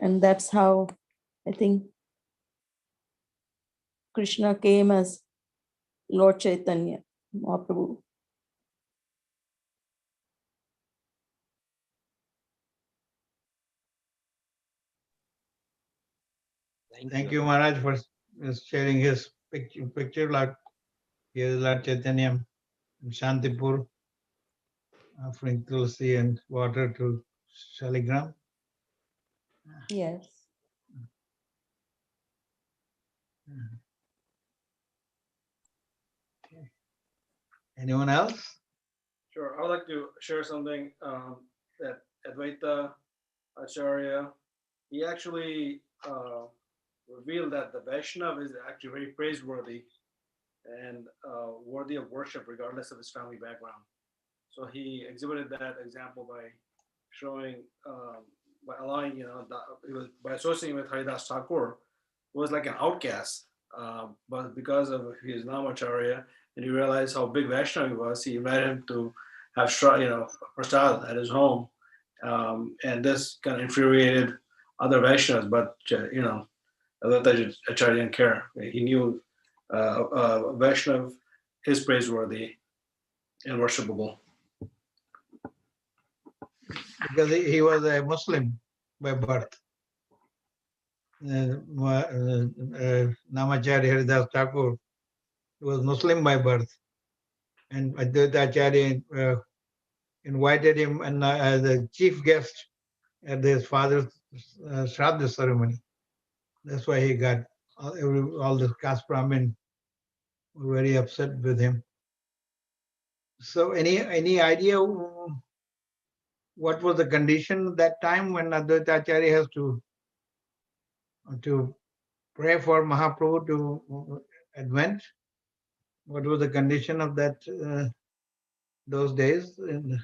And that's how I think Krishna came as Lord Chaitanya Mahaprabhu. Thank you, Maharaj, for sharing his picture. Like here is Lord Chaitanya in Shantipur, offering tulsi and water to Shaligram. Yes. Okay. Anyone else? Sure, I would like to share something that Advaita Acharya, he actually revealed that the Vaishnav is actually very praiseworthy and worthy of worship regardless of his family background. So he exhibited that example by showing, by allowing, it was by associating with Haridas Thakur, who was like an outcast. But because of his Namacharya, and he realized how big Vaishnav he was, he invited him to have prasad at his home. And this kind of infuriated other Vaishnavas, but Advaita Acharya didn't care. He knew Vaishnav is praiseworthy and worshipable. Because he was a Muslim by birth. Namacharya Haridas Thakur was Muslim by birth. And Advaita Acharya invited him as a chief guest at his father's Shraddha ceremony. That's why he got all the caste Brahmin were very upset with him. So any idea what was the condition that time when Advaita Acharya has to pray for Mahaprabhu to advent? What was the condition of that those days. And,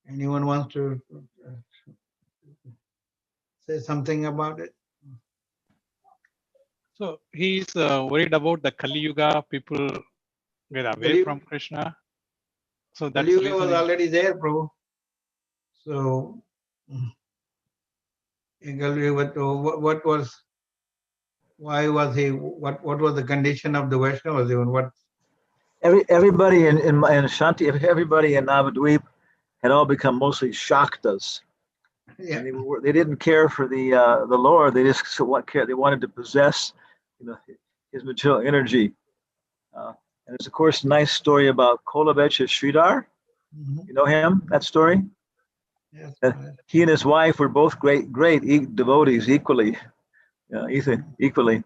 anyone wants to say something about it? So he's worried about the Kali Yuga, people get away Kali- from Krishna. So Kali that's the Yuga was reason. already there, Prabhu. So, in Kali Yuga, what was, why was he, what was the condition of the Vaishnavas even? What? Everybody in Shanti, everybody in Navadvip had all become mostly Shaktas. Yeah. And they didn't care for the Lord. They just they wanted to possess, his material energy. And there's of course a nice story about Kolabecha Sridhar. Mhm. You know him? That story? Yes. He and his wife were both great devotees equally, equally.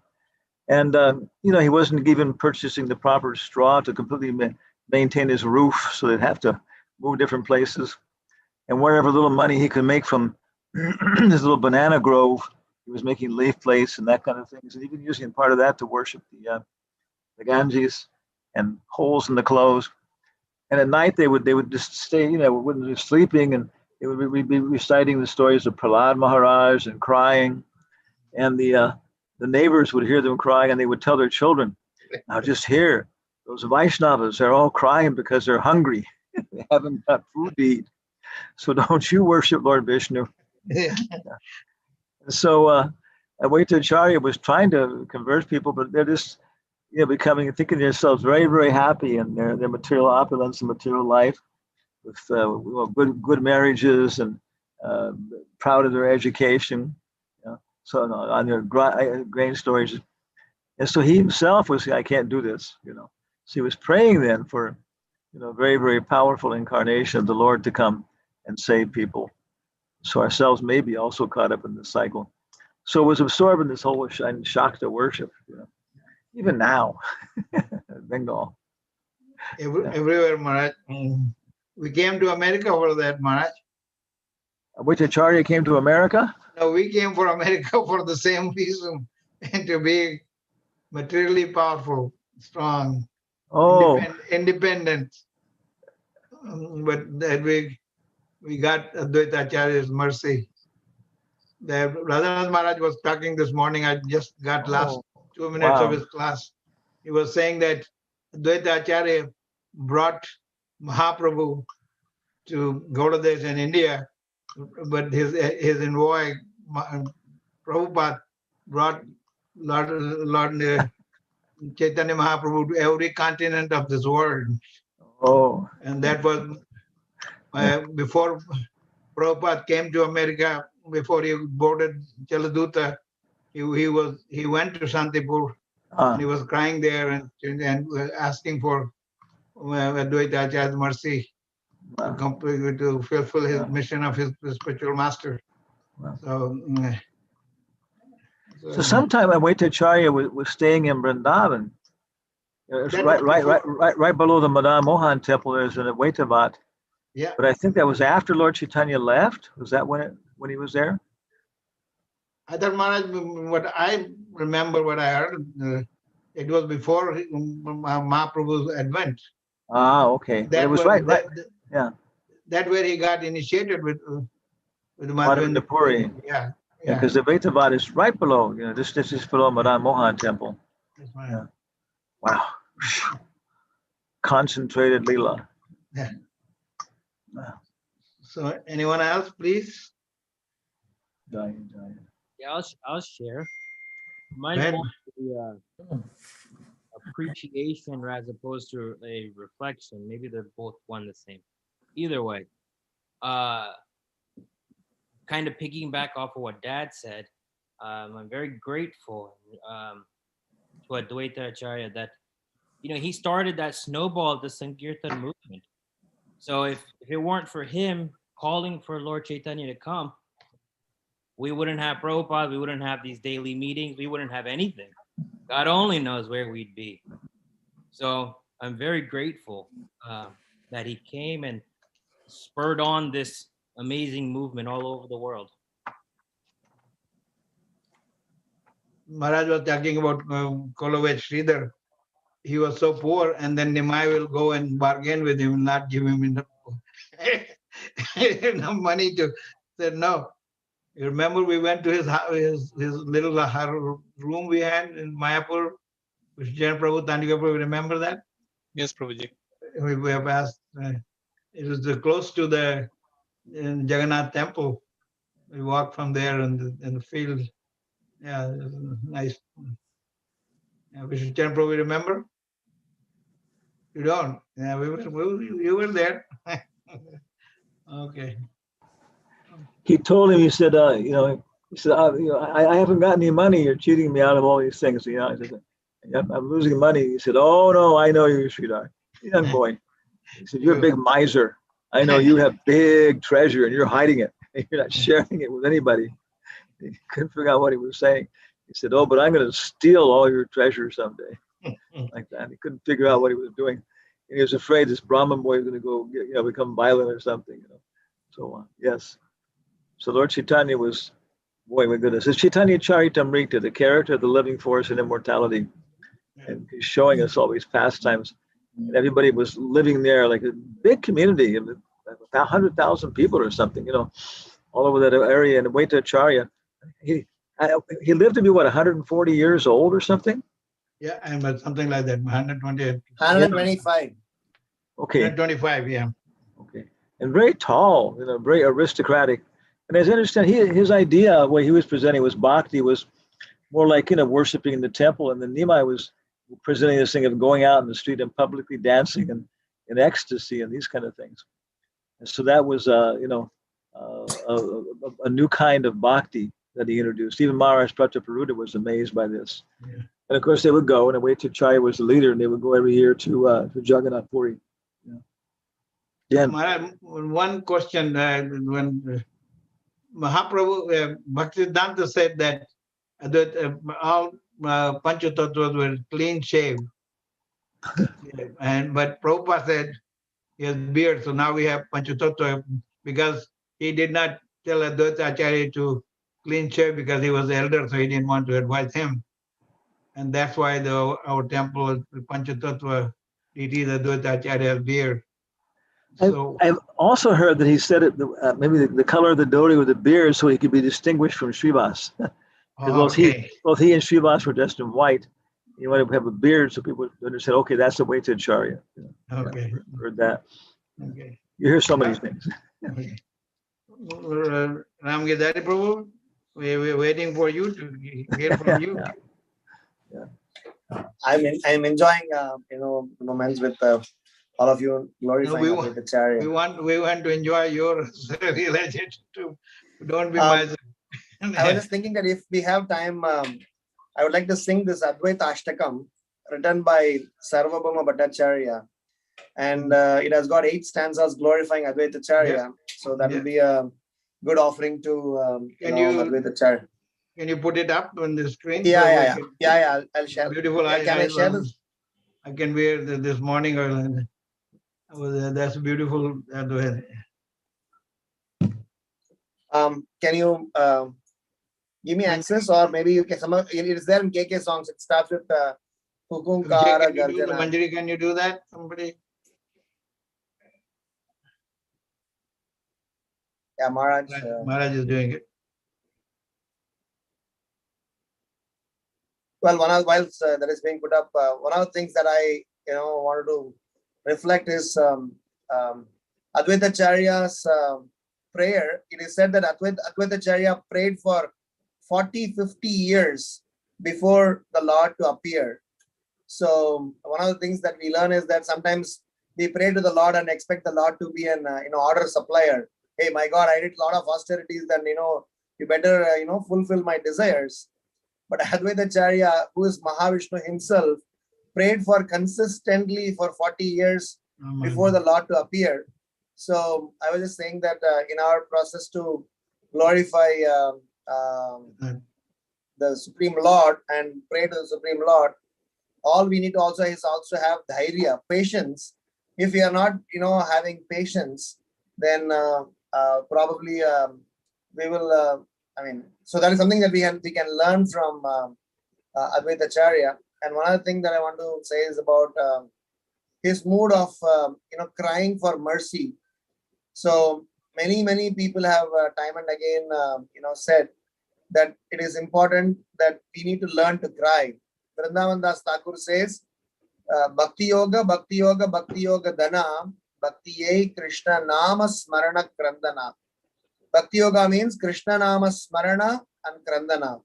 And he wasn't even purchasing the proper straw to completely maintain his roof, so they'd have to move different places. And wherever little money he could make from his little banana grove, he was making leaf plates and that kind of things, and even using part of that to worship the Ganges and holes in the clothes. And at night they would just stay, wouldn't be sleeping, and they would be reciting the stories of Prahlad Maharaj and crying, and the neighbors would hear them crying, and they would tell their children, "Now just hear, those Vaishnavas, they're all crying because they're hungry, they haven't got food to eat. So don't you worship Lord Vishnu." Yeah. So Advaita Acharya was trying to convert people, but they're just thinking themselves very, very happy in their material opulence and material life, with good marriages and proud of their education. So on their grain stories, and so he himself was, I can't do this. So he was praying then for very, very powerful incarnation of the Lord to come and save people. So ourselves may be also caught up in this cycle. So it was absorbed in this whole Shakta worship, even now, Bengal. Everywhere, Maharaj. We came to America for that, Maharaj. Which Acharya came to America? No, we came for America for the same reason, and to be materially powerful, strong, Oh, independent. But that we got Advaita Acharya's mercy. The Radhanath Maharaj was talking this morning. I just got last 2 minutes of wow. his class. He was saying that Advaita Acharya brought Mahaprabhu to go to this in India, but his envoy Prabhupada brought Lord Chaitanya Mahaprabhu to every continent of this world. Oh, And that was before Prabhupada came to America, before he boarded Jaladuta, he went to Shantipur and he was crying there and asking for Advaita Acharya's mercy to fulfill his mission of his spiritual master. So sometime Advaita Acharya was staying in Vrindavan. It's right below the Madan Mohan temple. There's an Advaita Vat. Yeah. But I think that was after Lord Chaitanya left. Was that when he was there? I thought, Maharaj, what I remember, what I heard, it was before Mahaprabhu's advent. Ah, okay. That was right. Yeah. That where he got initiated with Madhavendra Puri. Yeah. Yeah, because the Advaita Vat is right below. This is below Madan Mohan temple. Yeah. Wow. Concentrated lila. Yeah. So anyone else, please? Yeah, I'll share. Mine's more the appreciation as opposed to a reflection. Maybe they're both one the same. Either way, kind of piggyback off of what Dad said. I'm very grateful to Advaita Acharya that he started that snowball of the Sankirtan movement. So if it weren't for him calling for Lord Chaitanya to come, we wouldn't have Prabhupada, we wouldn't have these daily meetings, we wouldn't have anything. God only knows where we'd be. So I'm very grateful that he came and spurred on this amazing movement all over the world. Maharaj was talking about Kolovech Sridhar. He was so poor, and then Nimai will go and bargain with him, not give him enough, enough money to say no. You remember we went to his little room we had in Mayapur, which Jain Prabhu Tandika Prabhu, remember that? Yes, Prabhuji. We have asked, it was close to the Jagannath temple. We walked from there in the field. Yeah, it was nice. Yeah, Vishnu Chan Prabhu, remember? You don't? Yeah, you were there. Okay. He told him, he said, he said, I haven't got any money. You're cheating me out of all these things. You know, I said, I'm losing money. He said, oh no, I know you, Sridhar. Young boy. He said, you're a big miser. I know you have big treasure and you're hiding it. You're not sharing it with anybody. He couldn't figure out what he was saying. He said, oh, but I'm going to steal all your treasure someday. Like that. He couldn't figure out what he was doing. And he was afraid this Brahmin boy was going to go, become violent or something, So on. Yes. So Lord Chaitanya was, boy, my goodness. It's Chaitanya Charitamrita, the character of the living force and immortality. And he's showing us all these pastimes. And everybody was living there like a big community of 100,000 people or something, all over that area. And Advaita Acharya, he lived to be, 140 years old or something? Yeah, and something like that, 120. 125. Okay. 125, yeah. Okay. And very tall, very aristocratic. And as I understand, his idea, what he was presenting was bhakti was more like, worshiping in the temple. And then Nimai was presenting this thing of going out in the street and publicly dancing and in ecstasy and these kind of things. And so that was, a new kind of bhakti that he introduced. Even Maharaj Prataparuta was amazed by this. Yeah. And of course, they would go, and Advaita Acharya was the leader, and they would go every year to Jagannath Puri. Yeah. Maharaj, one question, when Mahaprabhu, Bhaktisiddhanta said that all Panchatattvas were clean shaved. But Prabhupada said he has beard, so now we have Panchatattva, because he did not tell Advaita Acharya to clean shave because he was the elder, so he didn't want to advise him. And that's why our temple, Panchatattva, deity, Advaita Acharya has beard. So I've also heard that he said it, maybe the color of the dhoti with the beard, so he could be distinguished from Srivas. Because both he and Srivas were dressed in white. You want to have a beard so people understand, okay, that's the way to Acharya. Okay. Yeah, heard that. Okay. You hear so many things. Okay. Ram Gedari Prabhu, we're waiting for you to hear from you. I'm enjoying moments with all of you glorifying with Acharya. We want to enjoy your relationship too. Don't be miserly. I was just thinking that if we have time, I would like to sing this Advaita Ashtakam written by Sarvabhauma Bhattacharya. And it has got 8 stanzas glorifying Advaita Acharya. So that will be a good offering to Advaita Acharya. Can you put it up on the screen? Yeah. I'll share. Beautiful. Can I share this? I can wear this morning. That's beautiful. Can you give me access, or maybe you can? It is there in KK songs. It starts with Hukunkara Garjana. Manjari, can you do that? Somebody. Yeah, Maharaj. Maharaj is doing it. Well, whilst that is being put up, one of the things that I wanted to reflect is Advaita Acharya's prayer. It is said that Advaita Acharya prayed for 40-50 years before the Lord to appear. So one of the things that we learn is that sometimes we pray to the Lord and expect the Lord to be an order supplier. Hey, my God, I did a lot of austerities, then you better fulfill my desires. But Advaita Acharya, who is Mahavishnu himself, prayed for consistently for 40 years before the Lord to appear. So I was just saying that in our process to glorify the Supreme Lord and pray to the Supreme Lord, all we need to also have dhairya, patience. If we are not having patience, then probably we will so that is something that we can learn from Advaita Acharya. And one other thing that I want to say is about his mood of crying for mercy. So many people have time and again said that it is important that we need to learn to cry. Vrindavan Das Thakur says, Bhakti Yoga, Bhakti Yoga, Bhakti Yoga Dana, Bhakti Yai Krishna Nama Smarana Krandana. Bhakti Yoga means Krishna Nama Smarana and Krandana.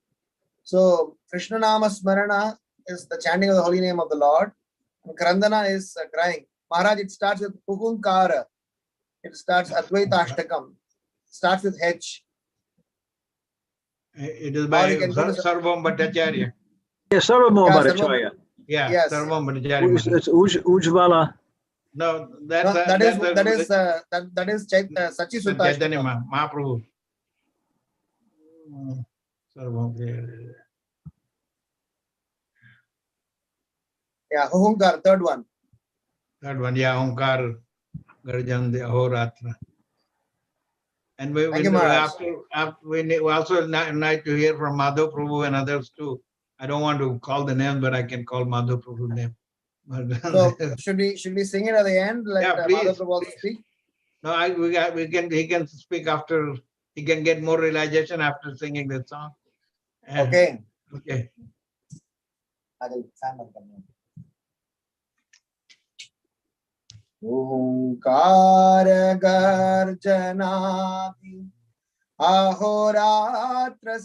So Krishna Nama Smarana is the chanting of the holy name of the Lord, and Krandana is crying. Maharaj, it starts with Puhunkara. It starts Advaita Ashtakam. Starts with H. It is by Sarvam Bhattacharya. Yes, Sarvam Bhattacharya. Yeah, yes. Sarvam Bhattacharya. It's Ujjvala. No, that is Sachi Sutta Chaitanya Ashtakam. Mahaprabhu. Sarvam. Yeah, Hunkar, third one. Third one, yeah, Omkar Garjan the Ahoratra. And we also like to hear from Madhav Prabhu and others too. I don't want to call the name, but I can call Madhav Prabhu's name. So should we sing it at the end? Let Madhav Prabhu also speak. No, he can speak after. He can get more realization after singing the song. Okay. Okay. Onkar Garjanati Ahoratra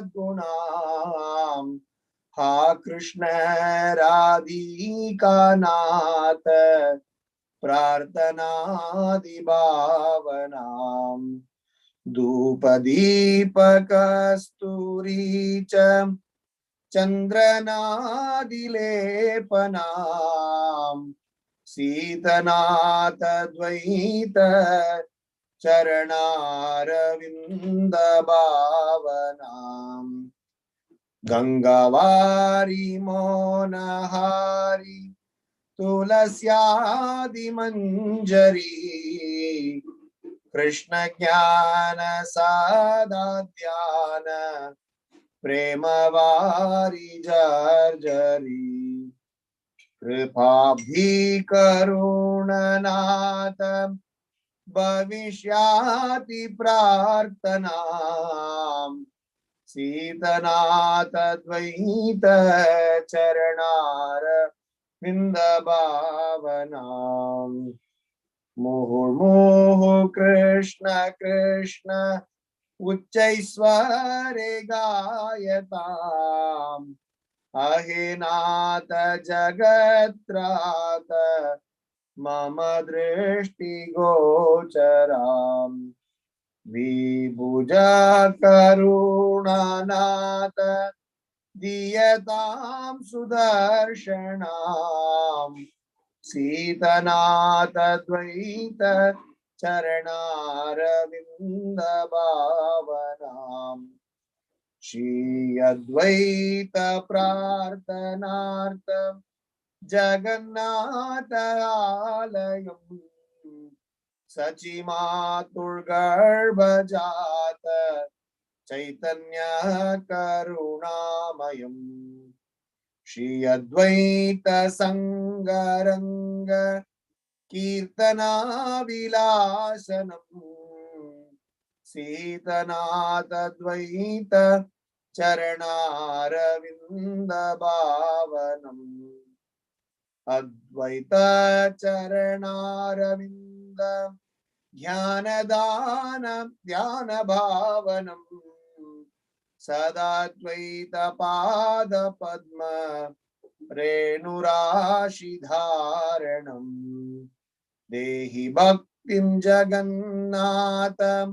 Sadgunam Ha Krishna Radhika Nath Prarthana Bhavanam Dhupa Kasturi Chandranadilepanam Sitanata Dvaita Charanaravindha Bhavanam Gangavari Monahari Tulasyadi Manjari Krishna Jnana Sadadhyana Premavari Jarjari Kripabhi Karunanata Bhavishyati Prarthanam Sitanata Dvaita Charanara Vindabhavanam Muhurmuhu Krishna Krishna Uchaisware Gayatam Ahinata Jagatrata Mama Drishti Gocharam Vibhuja Karunanata Diyatam Sudarshanam Sitanata Dvaita Charanaravinda Bhavanam Shri Advaita Prarthanartha Jagannatha Alayam Sachimatur Garbhajata Chaitanya Karunamayam Shri Advaita Sangaranga Kirtana Vilasanam Sitanata Dvaita Charanaravinda Bhavanam Advaita Charanaravinda Dhyanadana Dhyana Bhavanam Sadadvaita Pada Padma Renurashi Dharanam Dehi Bhaktim Jagannatham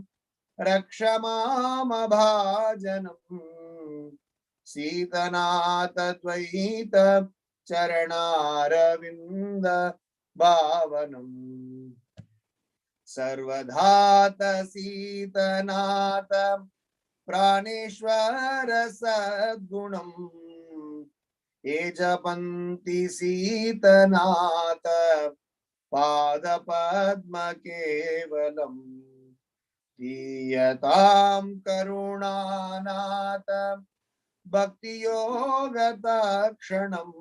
Rakshamama Bhajanam Sitanata Dvaita Charanaravinda Bhavanam Sarvadhata Sitanata Praneshwara Sadgunam Ejapanti Sitanata Pada Padma Kevalam Diyatam Karunanata Bhakti Yoga Kshanam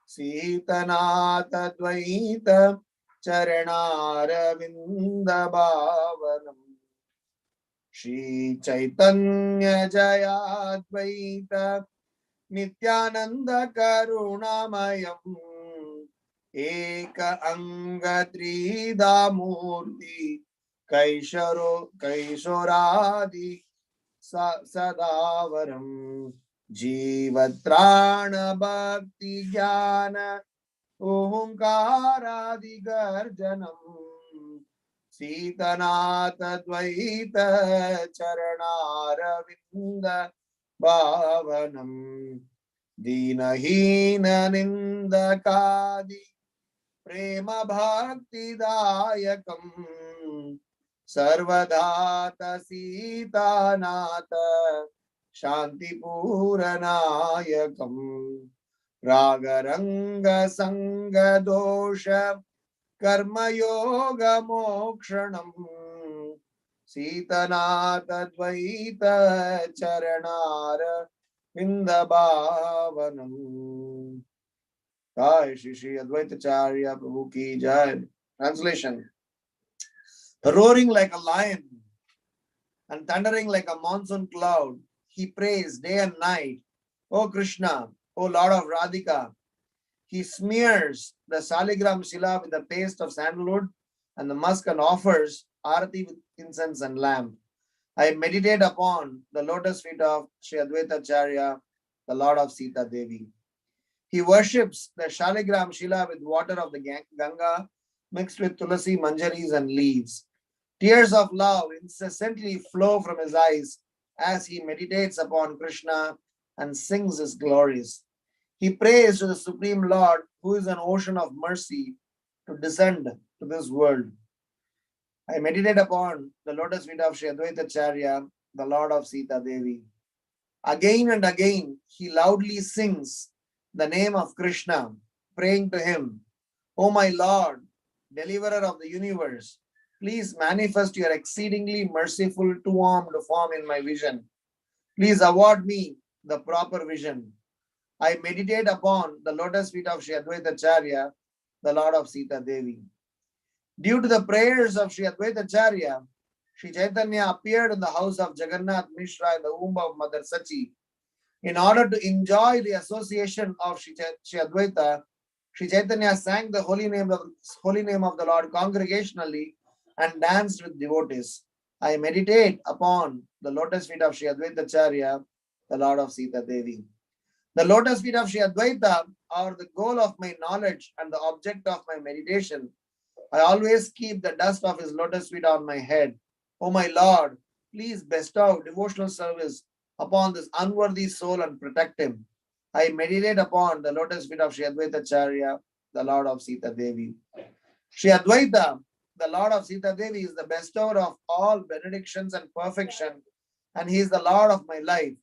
Sitanata Dvaita Charanara Vindabhavanam Shri Chaitanya Jayadvaita Nityananda Karunamayam Eka Anga Tridamurti Kaishoradi Sadavaram Jivatrana Bhakti Jnana Omkaradi Garjanam Sitanata Dvaita Charanara Vinda Bhavanam Dinahina Nindakadi Prema Bhakti Dayakam Sarvadhata Sitanata Shanti Puranayakam Ragaranga Sanga Dosha Karma Yoga Mokshanam Sitanata Dvaita Charanara Vindabhavanam. Jai Shri Shri Advaita Charya Prabhu Ki Jai. Translation. Roaring like a lion and thundering like a monsoon cloud, he prays day and night, O Krishna, O Lord of Radhika. He smears the Saligram Shila with the paste of sandalwood and the musk and offers arati with incense and lamp. I meditate upon the lotus feet of Sri Advaita Charya, the Lord of Sita Devi. He worships the Shaligram Shila with water of the Ganga mixed with tulasi, manjaris, and leaves. Tears of love incessantly flow from his eyes as he meditates upon Krishna and sings his glories. He prays to the Supreme Lord, who is an ocean of mercy, to descend to this world. I meditate upon the lotus feet of Sri Advaita Charya, the Lord of Sita Devi. Again and again, he loudly sings the name of Krishna, praying to him, O my Lord, deliverer of the universe, please manifest your exceedingly merciful two-armed form in my vision. Please award me the proper vision. I meditate upon the lotus feet of Sri Advaita Charya, the Lord of Sita Devi. Due to the prayers of Sri Advaita Charya, Sri Chaitanya appeared in the house of Jagannath Mishra in the womb of Mother Sachi. In order to enjoy the association of Sri Advaita, Sri Chaitanya sang the holy name of the Lord congregationally and danced with devotees. I meditate upon the lotus feet of Sri Advaita Charya, the Lord of Sita Devi. The lotus feet of Sri Advaita are the goal of my knowledge and the object of my meditation. I always keep the dust of his lotus feet on my head. O my Lord, please bestow devotional service upon this unworthy soul and protect him. I meditate upon the lotus feet of Sri Advaita Charya, the Lord of Sita Devi. Sri Advaita, the Lord of Sita Devi, is the bestower of all benedictions and perfection, and he is the Lord of my life.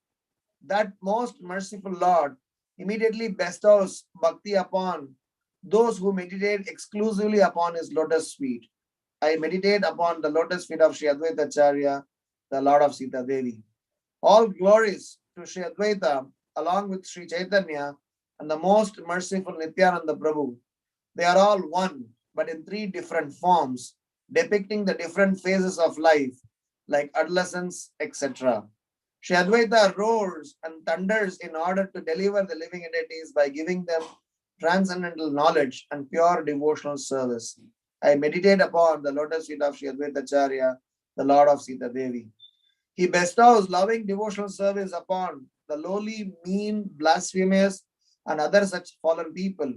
That most merciful Lord immediately bestows bhakti upon those who meditate exclusively upon his lotus feet. I meditate upon the lotus feet of Sri Advaita Charya, the Lord of Sita Devi. All glories to Sri Advaita along with Sri Chaitanya and the most merciful Nityananda Prabhu. They are all one, but in three different forms, depicting the different phases of life, like adolescence, etc. Sri Advaita roars and thunders in order to deliver the living entities by giving them transcendental knowledge and pure devotional service. I meditate upon the lotus feet of Sri Advaita Charya, the Lord of Sita Devi. He bestows loving devotional service upon the lowly, mean, blasphemous, and other such fallen people.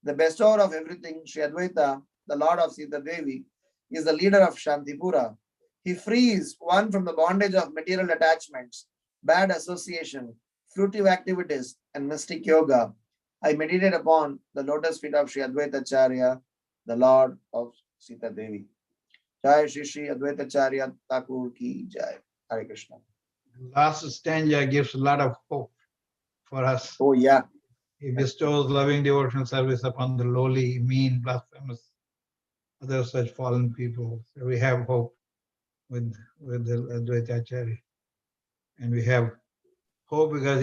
The bestower of everything, Sri Advaita, the Lord of Sita Devi, is the leader of Shantipura. He frees one from the bondage of material attachments, bad association, fruitive activities, and mystic yoga. I meditate upon the lotus feet of Sri Advaita Charya, the Lord of Sita Devi. Jai Shri Shri Advaita Charya Thakur Ki Jai. Hare Krishna. Last stanza gives a lot of hope for us. Oh, yeah. He bestows loving devotional service upon the lowly, mean, blasphemous, other such fallen people. So we have hope with the Advaita Acharya. And we have hope because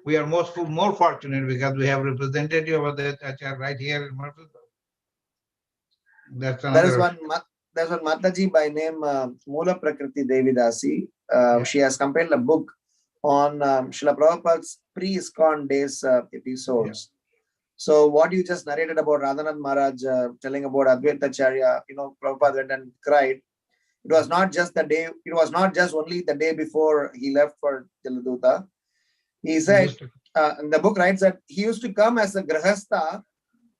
we are more fortunate because we have representative of the Acharya right here in Murphyville. That's another. There's one Mataji by name Mula Prakriti Devidasi. She has compiled a book on Srila Prabhupada's pre-ISKCON days episodes. So what you just narrated about Radhanath Maharaj telling about Advaita Acharya, Prabhupada went and cried. It was not just only the day before he left for Jaladuta. He said, and the book writes that he used to come as a grahastha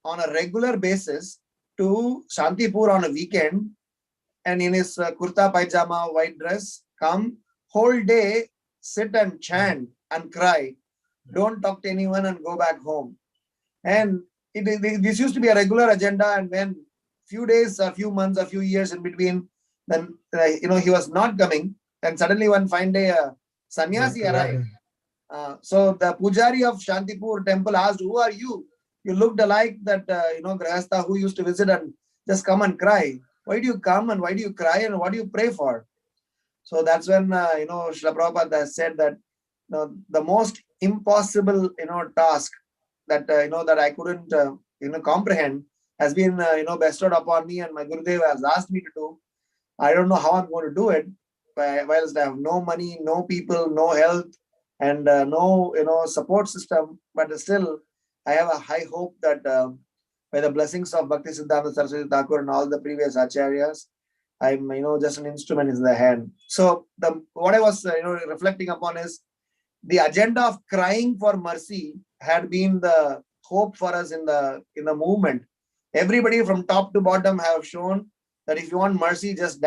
on a regular basis to Shantipur on a weekend, and in his kurta pajama, white dress, come whole day, sit and chant and cry. Don't talk to anyone and go back home. And this used to be a regular agenda. And when few days, a few months, a few years in between, then he was not coming. And suddenly one fine day, a sannyasi arrived. So the pujari of Shantipur temple asked, "Who are you? You looked alike that grahastha who used to visit and just come and cry. Why do you come and why do you cry and what do you pray for?" So that's when Srila Prabhupada said that the most impossible task that that I couldn't comprehend has been bestowed upon me, and my Gurudev has asked me to do. I don't know how I'm going to do it, whilst I have no money, no people, no health, and no support system. But still, I have a high hope that by the blessings of Bhakti Siddhanta Saraswati Thakur and all the previous acharyas, I'm just an instrument in the hand. So what I was reflecting upon is the agenda of crying for mercy had been the hope for us in the movement. Everybody from top to bottom have shown that if you want mercy, just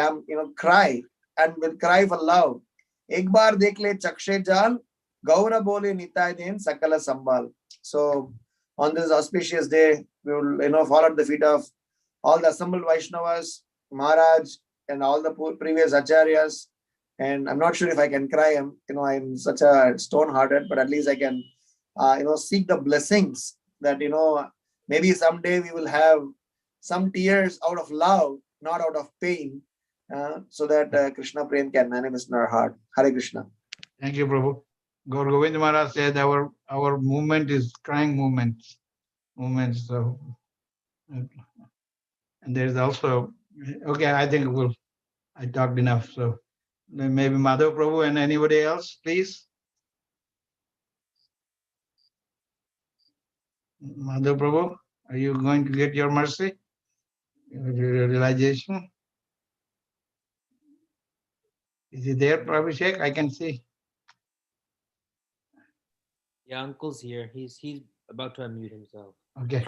cry, and will cry for love. Ek baar dekh le chakshe jal, gaura bole nitai den sakala sambal. So on this auspicious day, we will follow at the feet of all the assembled Vaishnavas, Maharaj, and all the previous acharyas. And I'm not sure if I can cry. I'm such a stone-hearted, but at least I can, seek the blessings that maybe someday we will have some tears out of love, not out of pain, so that Krishna Prem can manifest in our heart. Hare Krishna. Thank you, Prabhu. Gaur Govind Maharaj said our movement is crying movements. So, and there is also, okay, I think I talked enough. So maybe Madhav Prabhu and anybody else, please. Madhav Prabhu, are you going to get your mercy? Your realization? Is he there, Prabhu Sheikh? I can see. Yeah, Uncle's here. He's about to unmute himself. Okay.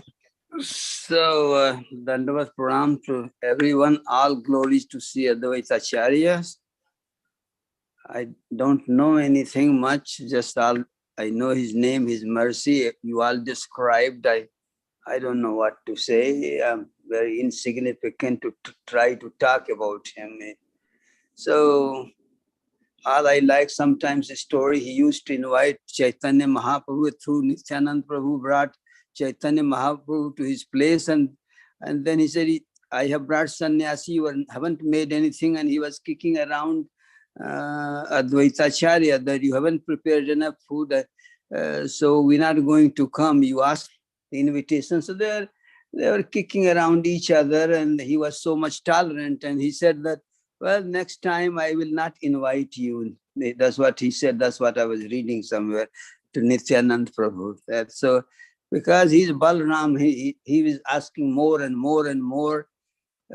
So, Dandavat Pranam to everyone. All glories to Sri Advaita Acharyas. I don't know anything much, just all I know his name, his mercy. You all described. I don't know what to say. I'm very insignificant to try to talk about him. So all I like sometimes a story, he used to invite Chaitanya Mahaprabhu through Nityanand Prabhu, brought Chaitanya Mahaprabhu to his place, and then he said, I have brought sannyasi, you haven't made anything, and he was kicking around Advaita Acharya that you haven't prepared enough food, so we're not going to come. You asked the invitation. So they were kicking around each other, and he was so much tolerant, and he said that, well, next time I will not invite you. That's what he said. That's what I was reading somewhere to Nityanand Prabhu. So because he's Balram, he was asking more and more and more.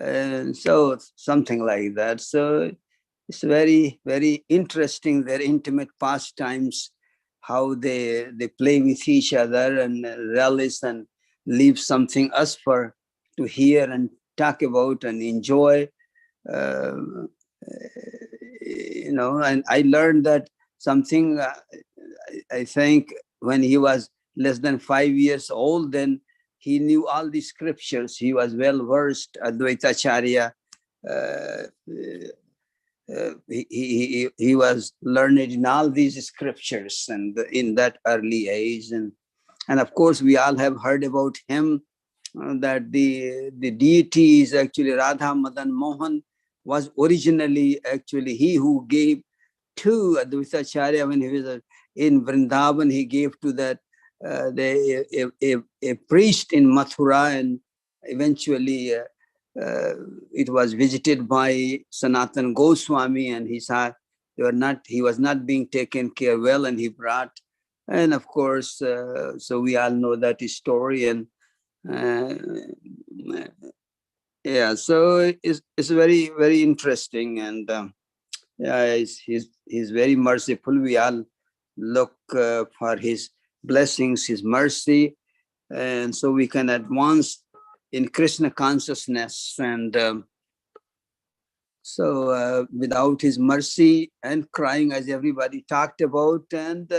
And so something like that. So it's very, very interesting, their intimate pastimes, how they play with each other and relish and leave something us for to hear and talk about and enjoy. And I learned that something, I think when he was less than 5 years old, then he knew all the scriptures. He was well versed, Advaita Acharya. He was learned in all these scriptures and in that early age. And of course, we all have heard about him, that the deity is actually Radha Madan Mohan, was originally actually he who gave to Advaita Acharya when he was in Vrindavan. He gave to that a priest in Mathura, and eventually it was visited by Sanatan Goswami, and he saw he was not being taken care well, and he brought, and of course, so we all know that story, and yeah, so it's very, very interesting, and yeah, he's very merciful. We all look for his blessings, his mercy, and so we can advance in Krishna consciousness. And so without his mercy and crying, as everybody talked about, and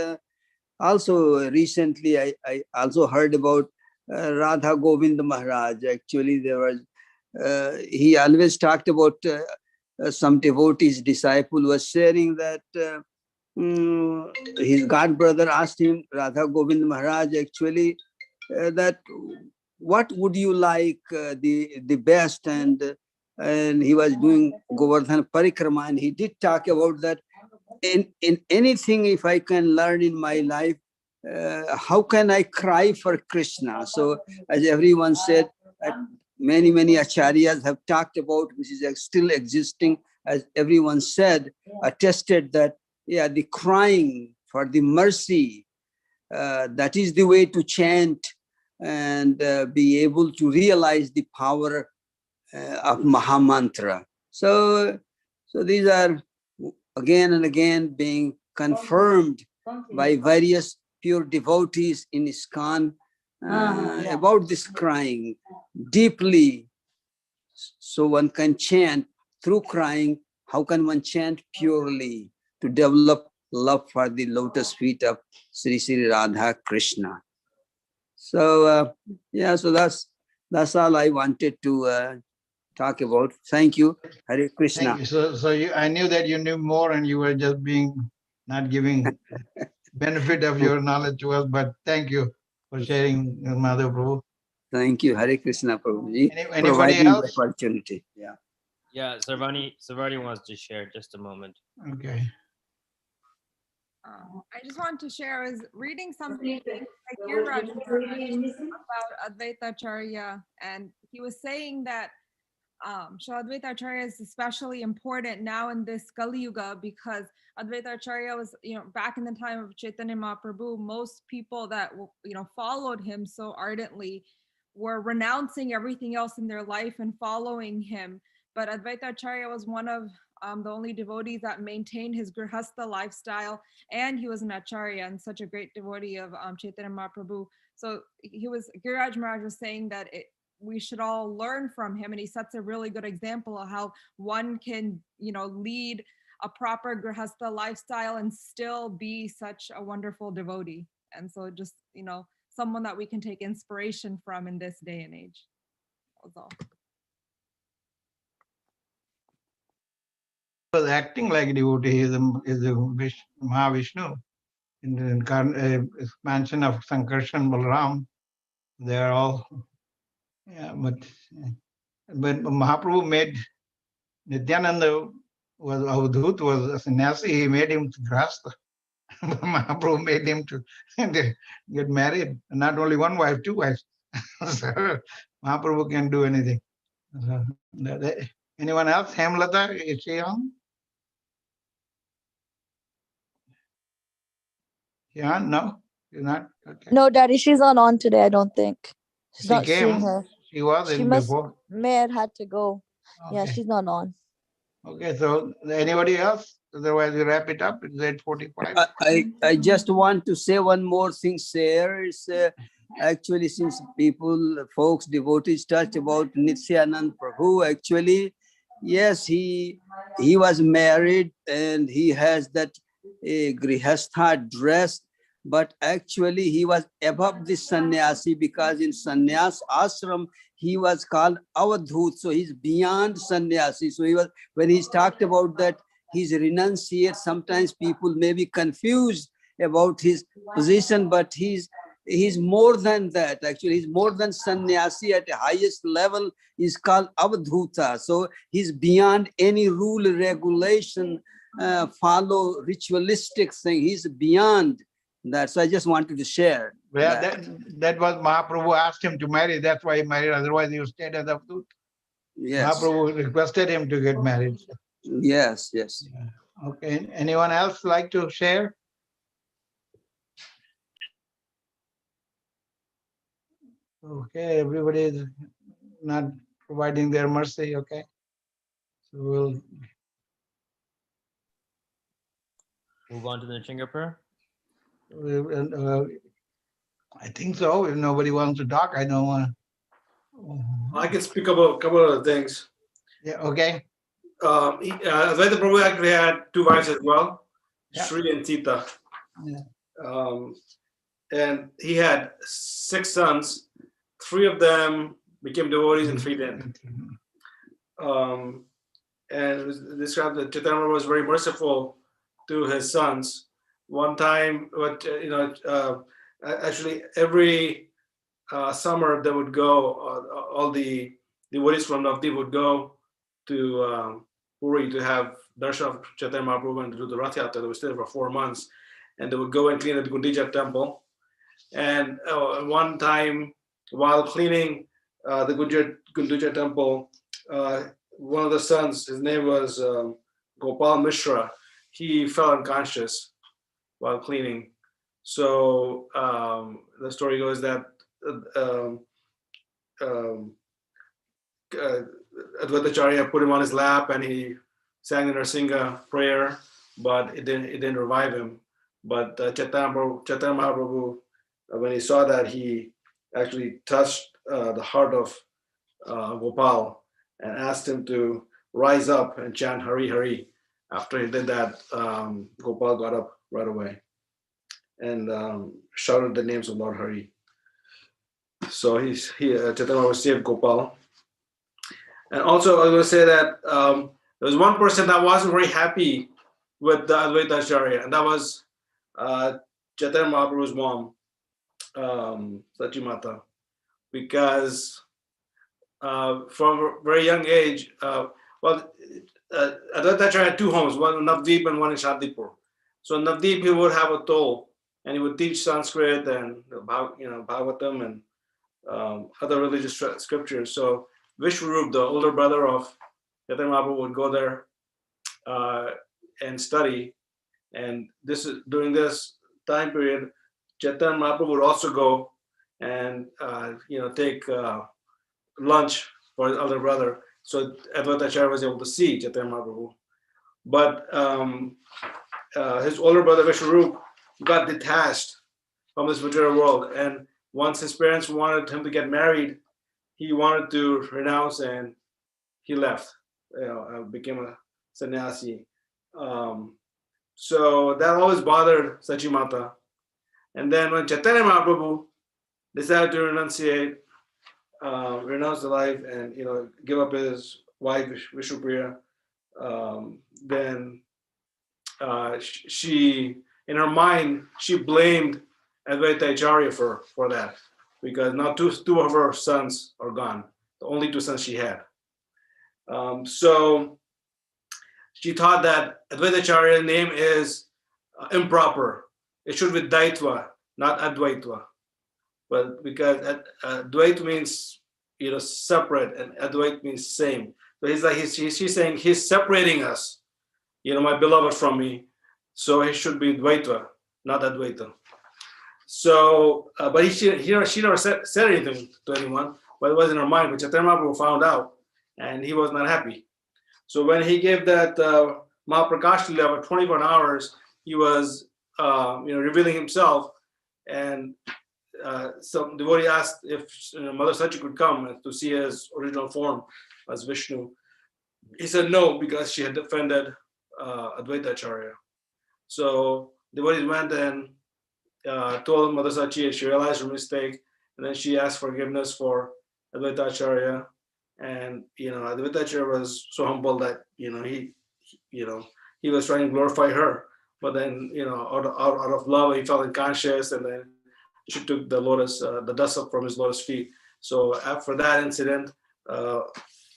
also recently I also heard about Radha Govind Maharaj. Actually, there was he always talked about some devotee's disciple was sharing that his god brother asked him, Radha Govind Maharaj, actually, that what would you like the best, and he was doing Govardhan Parikrama, and he did talk about that in anything, if I can learn in my life, how can I cry for Krishna? So as everyone said, many acharyas have talked about, which is still existing, as everyone said, attested that, yeah, the crying for the mercy, that is the way to chant and be able to realize the power of Mahamantra. So these are again and again being confirmed by various pure devotees in ISKCON about this crying deeply. So one can chant through crying. How can one chant purely to develop love for the lotus feet of Sri Sri Radha Krishna? So yeah, so that's all I wanted to talk about. Thank you. Hare Krishna. Thank you. So I knew that you knew more, and you were just not giving benefit of your knowledge to us, but thank you for sharing, Madhav Prabhu. Thank you, Hare Krishna Prabhuji. Anybody else? The opportunity. Yeah. Yeah, Sarvani wants to share. Just a moment. Okay. I just wanted to share, I was reading something like Giriraj about Advaita Acharya, and he was saying that Advaita Acharya is especially important now in this Kali Yuga, because Advaita Acharya was, back in the time of Chaitanya Mahaprabhu, most people that, followed him so ardently were renouncing everything else in their life and following him. But Advaita Acharya was one of the only devotees that maintained his grihastha lifestyle, and he was an acharya and such a great devotee of Chaitanya Mahaprabhu. So Giriraj Maharaj was saying that we should all learn from him, and he sets a really good example of how one can, lead a proper grihastha lifestyle and still be such a wonderful devotee. And so just, someone that we can take inspiration from in this day and age. That was all. Was acting like a devotee. He is a Mahavishnu in the expansion of Sankarshan Balaram. They are all, yeah, but Mahaprabhu made Nityananda was Avadhut, was a sannyasi. He made him to grasta. Mahaprabhu made him to get married, not only one wife, two wives. So Mahaprabhu can do anything. So, anyone else? Hemlata, is she on? Yeah, no, she's not. Okay. No, Daddy, she's not on today, I don't think. She's She not seeing came. her. She was She in before. may have had to go. Okay. Yeah, she's not on. Okay, so anybody else? Otherwise, we wrap it up. It's 8:45. I just want to say one more thing, sir. It's, actually, since folks, devotees touched about Nityanand Prabhu, actually, yes, he was married and he has that grihastha dress, but actually he was above the sannyasi, because in sannyas ashram he was called avadhut, so he's beyond sannyasi. So he was, when he's talked about that he's renunciate, sometimes people may be confused about his position, but he's more than that. Actually, he's more than sannyasi. At the highest level is called avadhuta. So he's beyond any rule, regulation, follow ritualistic thing. He's beyond that. So I just wanted to share. Well, that was Mahaprabhu asked him to marry. That's why he married. Otherwise, he would stayed as Avadut. Yes. Mahaprabhu requested him to get married. Yes, yes. Yeah. Okay. Anyone else like to share? Okay, everybody is not providing their mercy. Okay. So we'll move on to the Chinga prayer. I think so. If nobody wants to talk, I don't want to. I can speak about a couple of things. Yeah, okay. Advaita Prabhu actually had two wives as well, Yeah. Sri and Sita. Yeah. And he had 6 sons. 3 of them became devotees and 3 didn't. And it was described that Chaitanya Prabhu was very merciful to his sons. One time, actually every summer they would go, all the devotees from Navdeep would go to Puri to have darshan of Chaitanya Mahaprabhu and to do the Rath Yatra. They would stay there for 4 months, and they would go and clean the Gundija temple. And one time, while cleaning the Gundija temple, one of the sons, his name was Gopal Mishra, he fell unconscious while cleaning. So the story goes that Advaitacharya put him on his lap and he sang the Nrsinga prayer, but it didn't revive him. But Chaitanya Mahaprabhu, when he saw that, he actually touched the heart of Gopal and asked him to rise up and chant Hari Hari. After he did that, Gopal got up right away and shouted the names of Lord Hari. So Chaitanya was saved Gopal. And also, I was going to say that there was one person that wasn't very happy with the Advaita Acharya, and that was Chaitanya Mahaprabhu's mom, Sachimata, because from a very young age, Advaita Acharya had 2 homes, one in Navdeep and one in Shadipur. So in Navdeep, he would have a toll, and he would teach Sanskrit and Bhagavatam and other religious scriptures. So Vishwarup, the older brother of Chaitanya Mahaprabhu, would go there and study. And during this time period, Chaitanya Mahaprabhu would also go and take lunch for his elder brother. So Advaita Acharya was able to see Chaitanya Mahaprabhu. But his older brother Vishwarup got detached from this material world, and once his parents wanted him to get married, he wanted to renounce and he left, became a sannyasi. So that always bothered Sachimata. And then when Chaitanya Mahaprabhu decided to renunciate, renounce the life and give up his wife Vishnupriya, then she, in her mind, she blamed Advaita Acharya for that, because now two of her sons are gone, the only 2 sons she had. So she thought that Advaita Acharya's name is improper. It should be Daitva, not Advaitva. But because Dvait means separate, and Advait means same. So she's saying he's separating us, my beloved from me. So he should be Dvaitva, not Advaita. So, but she never said anything to anyone, but it was in her mind. But Chaitanya Mahaprabhu found out, and he was not happy. So when he gave that Mahaprakash Lila for 21 hours, he was revealing himself, and some devotee asked if Mother Sachi could come to see his original form as Vishnu. He said no, because she had defended Advaita Acharya. So devotees went and told Mother Sachi, and she realized her mistake, and then she asked forgiveness for Advaita Acharya. And Advaita Acharya was so humble that he was trying to glorify her, but then out of love he felt unconscious, and then she took the dust up from his lotus feet. So after that incident,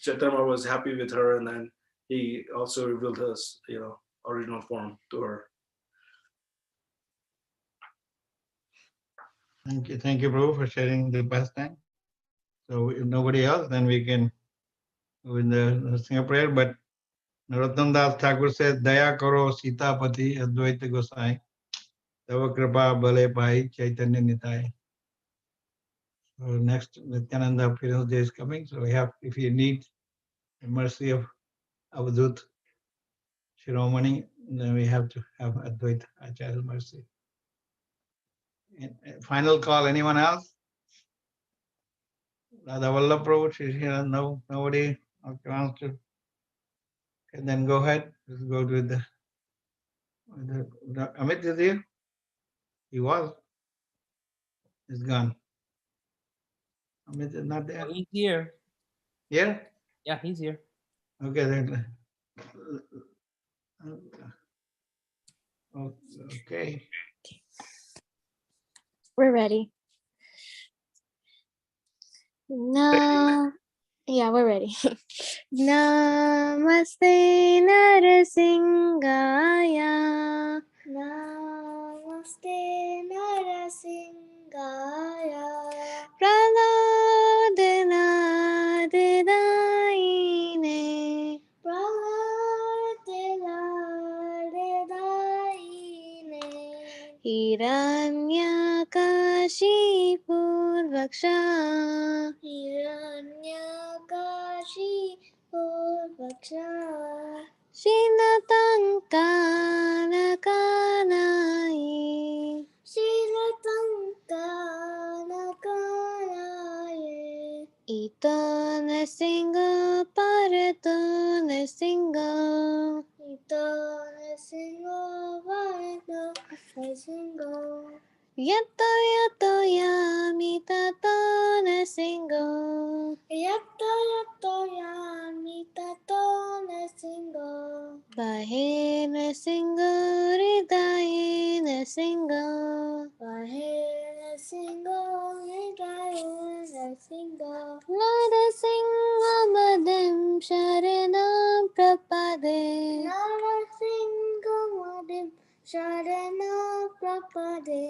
Chaitanya was happy with her, and then he also revealed his original form to her. Thank you, Prabhu, for sharing the pastime. So if nobody else, then we can go in the single prayer. But Narottam Das Thakur says, Daya karo Sita Pati Advaita Gosai, Tava Kripa Bale Pai Chaitanya Nitai. So next Nityananda Appearance Day is coming. So we have, if you need the mercy of Avadut Shiromani, then we have to have Advaita Acharya mercy. And final call, anyone else? Radha Vallabh Prabhu, she's here. No, nobody wants to. And then go ahead. Let's go with the Amit is here. He was. He's gone. Amit is not there. Oh, he's here. Here? Yeah, he's here. Okay, then. Okay. We're ready. Yeah, we're ready. Namaste Narasingaya. Namaste Narasingaya. Praladinadedaine. Praladinadedaine. Hiranyakashipurvaksha. Hiranyakashipurvaksha. Shinatankanakanaye. Shinatankanakanaye. Ito nasinga parato nasinga. Ito nasinga parato nasinga. Yato yato yami tato nasinga. Yato yato yami tato nasinga. Bahe nasinga ridaye nasinga. Bahe nasinga ridaye nasinga. Narasinga madam sharanam prapade. Narasinga madam sharanam prapade.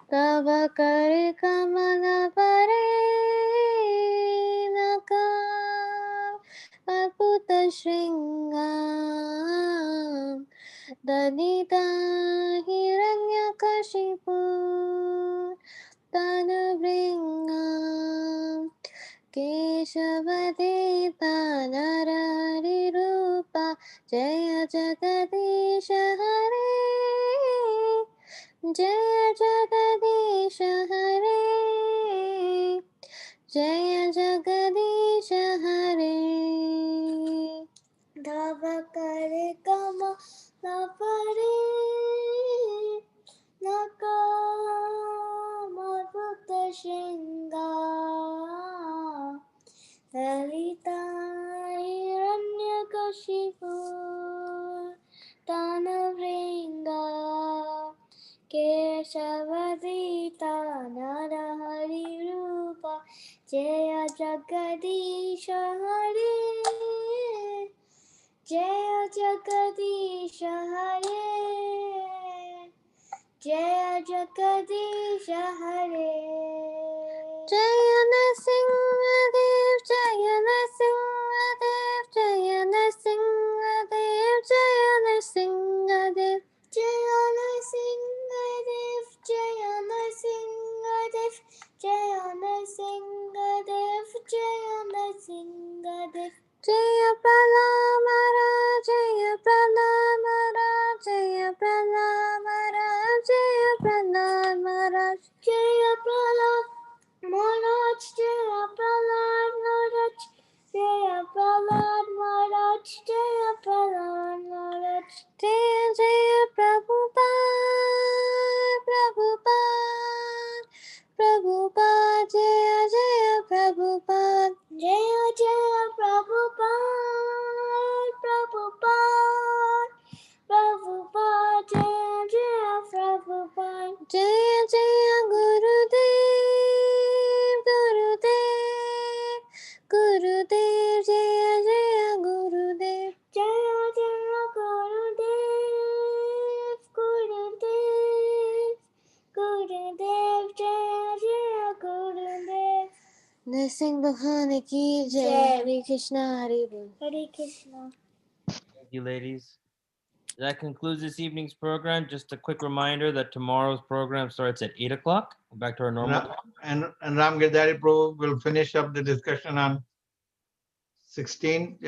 Tava kare kamala pare naka aputa shringam danita hiranyakashipu tanubringam keshavadeta nararirupa jaya jagadisha hare Jaya Jagadish Hare Jaya Jagadish Hare Davakare Kama Lapare Naka Madhuta Shinga Lalita Hiranyakashipu Tanavringa Keshavadita Narahari Rupa Jaya Jagadisha Hare Jaya Jagadisha Hare Jaya Jagadisha Hare Jaya Nrsimhadev Jaya Nrsimhadev Jaya Nrsimhadev Jaya Nrsimhadev Jaya Nrsimhadev Jaya Nrsimhadev Jaya Nrsimhadev Jaya Nrsimhadev Jaya Prahlad Maharaj Jaya Prahlad Maharaj Jaya Prahlad Maharaj Jaya Prahlad Maharaj Jaya Prahlad Maharaj Jaya Prahlad Maharaj Jaya Prahlad Maharaj Jaya Prahlad Maharaj Jaya Jaya Prabhupada Prabhupada Prabhupada Jaya Jaya Prabhupada Jaya Jaya Prabhupada Prabhupada Prabhupada Jaya Jaya Prabhupada Jaya Jaya Gurudev Gurudev Gurudev Jaya Jaya Gurudev Jaya Jaya Gurudev Nising Bhagwan ki jai. Hare Krishna, Hare Bol. Hare Krishna. Thank you, ladies. That concludes this evening's program. Just a quick reminder that tomorrow's program starts at 8 o'clock. Back to our normal time. And Ram Girdhari Prabhu will finish up the discussion on 16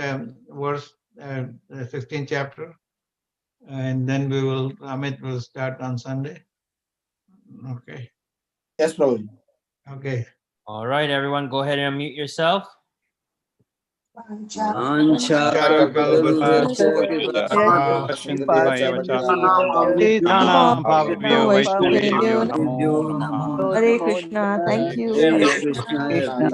verse, 16 chapter. And then Amit will start on Sunday. Okay. Yes, Prabhu. Okay. All right, everyone, go ahead and unmute yourself. Hare Krishna. Thank you. Hare Krishna.